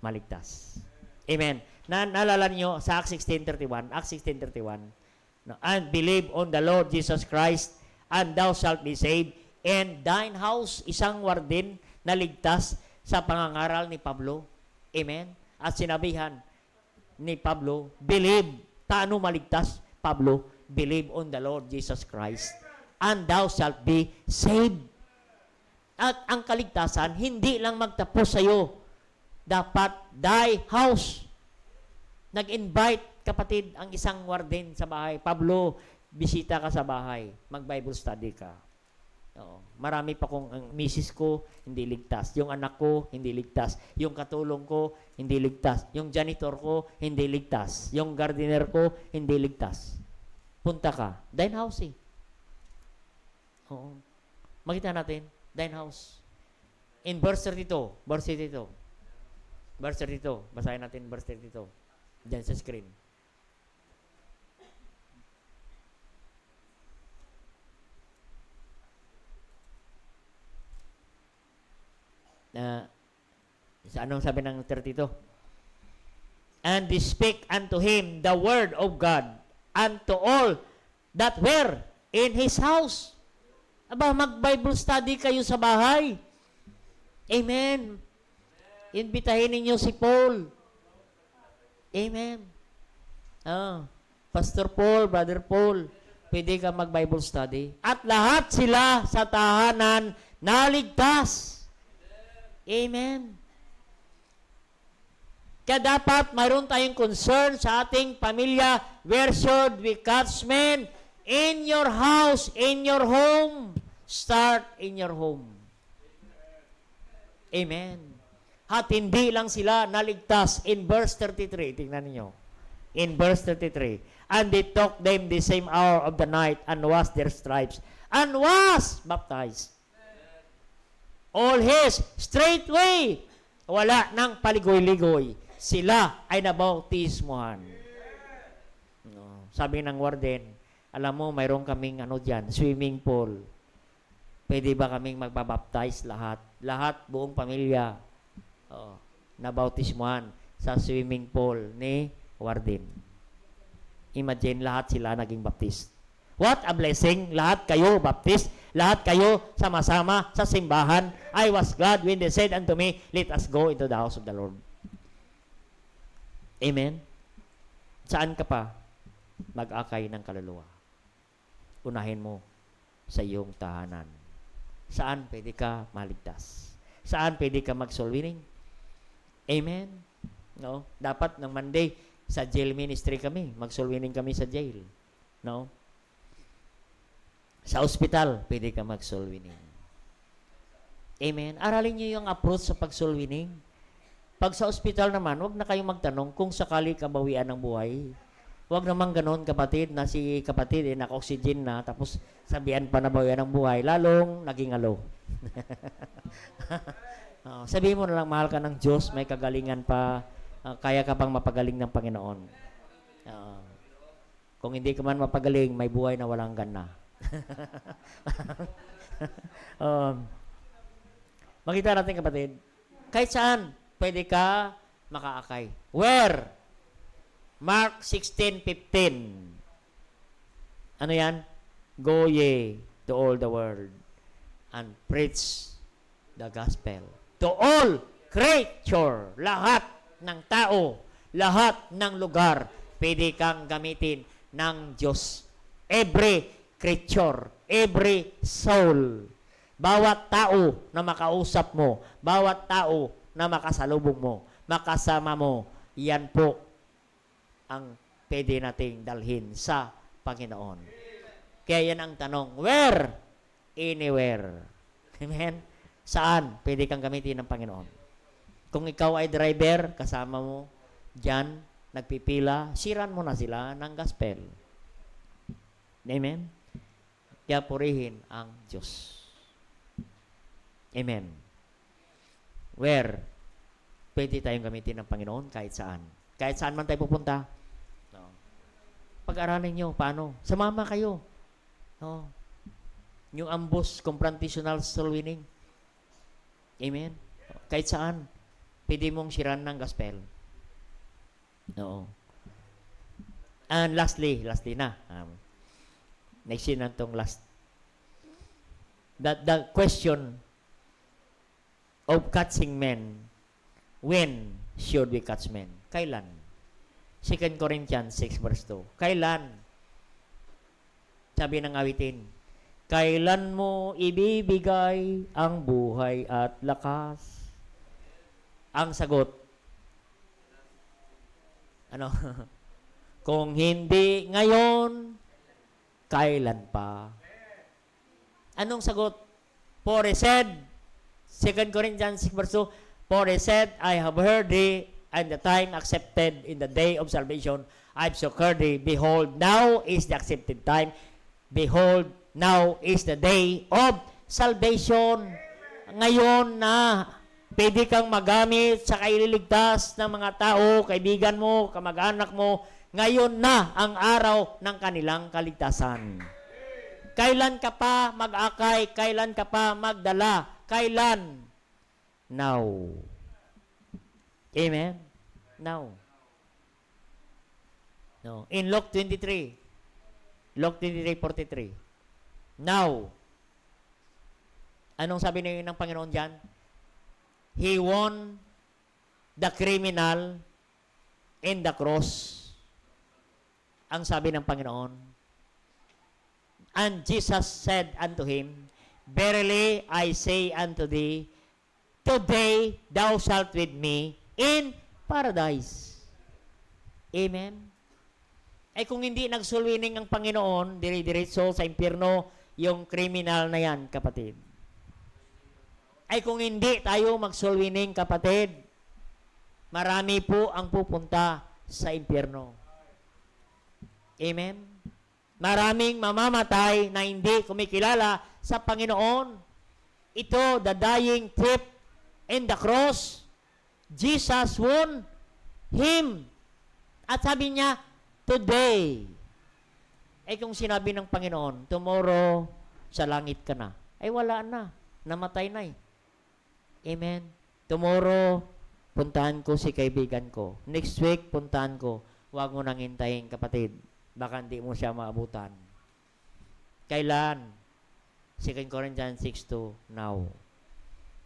Maligtas. Amen. Naalala niyo sa Acts 16:31, Acts 16:31, and believe on the Lord Jesus Christ, and thou shalt be saved, and thine house, isang warden na ligtas sa pangangaral ni Pablo. Amen. At sinabihan ni Pablo, believe. Taano maligtas? Pablo, believe on the Lord Jesus Christ, and thou shalt be saved. At ang kaligtasan, hindi lang magtapos sa'yo. Dapat thy house. Nag-invite, kapatid, ang isang warden sa bahay. Pablo, bisita ka sa bahay. Mag-Bible study ka. Oo. Marami pa kung ang misis ko, hindi ligtas. Yung anak ko, hindi ligtas. Yung katulong ko, hindi ligtas. Yung janitor ko, hindi ligtas. Yung gardener ko, hindi ligtas. Punta ka. Thine house Oo. Makita natin, thine house. In verse 32, basahin natin verse 32. Diyan sa screen. Anong sabi ng 32? And they spake unto him the word of God unto all that were in his house. Mag-Bible study kayo sa bahay. Amen. Imbitahin ninyo si Paul. Amen. Pastor Paul, Brother Paul, pwede ka mag-Bible study. At lahat sila sa tahanan naligtas. Amen. Kaya dapat mayroon tayong concern sa ating pamilya. Where should we catch men? In your house, in your home. Start in your home. Amen. At hindi lang sila naligtas. In verse 33, tingnan niyo. In verse 33, and they took them the same hour of the night and washed their stripes and was baptized. All his straightway. Wala nang paligoy-ligoy. Sila ay nabautismohan. No. Sabi ng warden, alam mo, mayroon kaming dyan, swimming pool. Pwede ba kaming magbabaptize lahat? Lahat, buong pamilya. Nabautismohan sa swimming pool ni warden. Imagine, lahat sila naging baptist. What a blessing. Lahat kayo baptist. Lahat kayo sama-sama sa simbahan. I was glad when they said unto me, let us go into the house of the Lord. Amen? Saan ka pa mag-akay ng kaluluwa? Unahin mo sa iyong tahanan. Saan pwede ka maligtas? Saan pwede ka mag-soul winning? Amen? No? Dapat ng Monday, sa jail ministry kami. Mag-soul winning kami sa jail. No? Sa ospital, pwede ka mag-soul winning. Amen? Aralin niyo yung approach sa pag-soul winning. Pag sa ospital naman, huwag na kayong magtanong kung sakali kabawian ng buhay. Huwag naman ganon, kapatid, na si kapatid naka-oxygen na, tapos sabihan pa na ba yan ang buhay, lalong naging alo. Sabihin mo na lang, mahal ka ng Diyos, may kagalingan pa, kaya ka pang mapagaling ng Panginoon. Kung hindi ka man mapagaling, may buhay na walang gana. Makita natin, kapatid, kahit saan, pwede ka makaakay. Where? Mark 16:15. Ano yan? Go ye to all the world and preach the gospel to all creature. Lahat ng tao, lahat ng lugar, pwede kang gamitin ng Diyos. Every creature, every soul. Bawat tao na makausap mo, bawat tao na makasalubong mo, makasama mo, yan po ang pwede nating dalhin sa Panginoon. Kaya yan ang tanong, where? Anywhere. Amen? Saan pwede kang gamitin ng Panginoon? Kung ikaw ay driver, kasama mo, dyan, nagpipila, siran mo na sila ng gospel. Amen? Kaya purihin ang Diyos. Amen. Where? Pwede tayong gamitin ng Panginoon kahit saan. Kahit saan man tayo pupunta. No. Pag-aralan nyo, paano? Sumama kayo. No. Yung ambos, confrontational soul winning. Amen? Kahit saan, pwede mong siran ng gospel. No. And lastly na. Next yun na itong last. The question of catching men, when should we catch men? Kailan? 2 Corinthians 6 verse 2. Kailan? Sabi ng awitin, kailan mo ibibigay ang buhay at lakas? Ang sagot, ano? Kung hindi ngayon, kailan pa? Anong sagot? For he said, 2 Corinthians 6 verse 2, for he said, I have heard thee, and the time accepted in the day of salvation, I've succored thee. Behold, now is the accepted time. Behold, now is the day of salvation. Ngayon na pwede kang magamit sa kaililigtas ng mga tao, kaibigan mo, kamag-anak mo. Ngayon na ang araw ng kanilang kaligtasan. Kailan ka pa mag-akay? Kailan ka pa magdala? Kailan? Now. Amen? Now. No. In Luke 23:43. Now. Anong sabi ng Panginoon dyan? He won the criminal in the cross. Ang sabi ng Panginoon. And Jesus said unto him, verily I say unto thee, today thou shalt with me in paradise. Amen? Ay kung hindi nagsulwining ang Panginoon, dire-diretso sa impyerno yung criminal na yan, kapatid. Ay kung hindi tayo magsulwining, kapatid, marami po ang pupunta sa impyerno. Amen? Maraming mamamatay na hindi kumikilala sa Panginoon. Ito, the dying thief in the cross, Jesus won him. At sabi niya, today. Ay kung sinabi ng Panginoon, tomorrow, sa langit ka na. Ay wala na. Namatay na eh. Amen. Tomorrow, puntahan ko si kaibigan ko. Next week, puntahan ko. Huwag mo nang hintayin, kapatid. Baka hindi mo siya maabutan. Kailan? 2 Corinthians 6:2, now.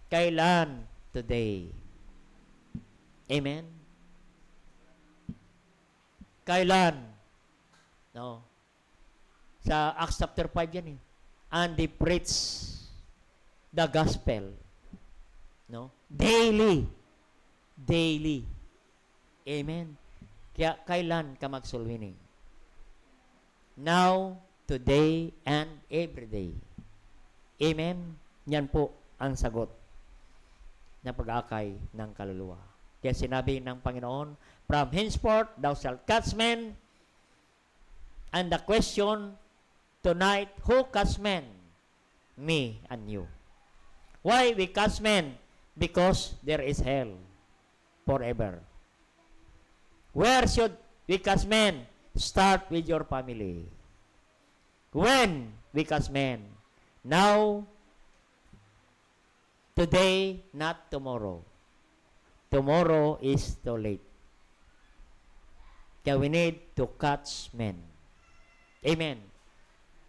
Kailan? Today. Amen? Kailan? No. Sa Acts chapter 5 yan eh. And they preach the gospel. No? Daily. Daily. Amen? Kaya kailan ka magsulwining? Now, today, and every day. Amen? Yan po ang sagot na pag-akay ng kaluluwa. Kaya sinabi ng Panginoon, from henceforth, thou shalt catch men And the question tonight, who cast men? Me and you. Why we cast men? Because there is hell forever. Where should we cast men? Start with your family. When we cast men? Now, today, not tomorrow. Tomorrow is too late. Kaya we need to catch men. Amen.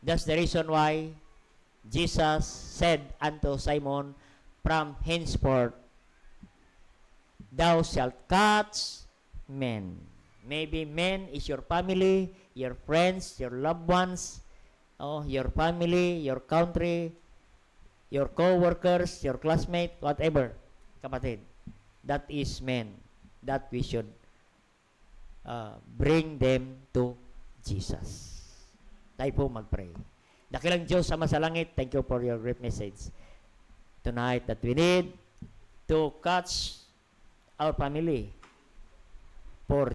That's the reason why Jesus said unto Simon, from henceforth, thou shalt catch men. Maybe men is your family, your friends, your loved ones, your family, your country, your co-workers, your classmate, whatever, kapatid. That is men that we should bring them to Jesus. Tayo po mag-pray. Dakilang Diyos sa masalangit, thank you for your great message tonight that we need to catch our family for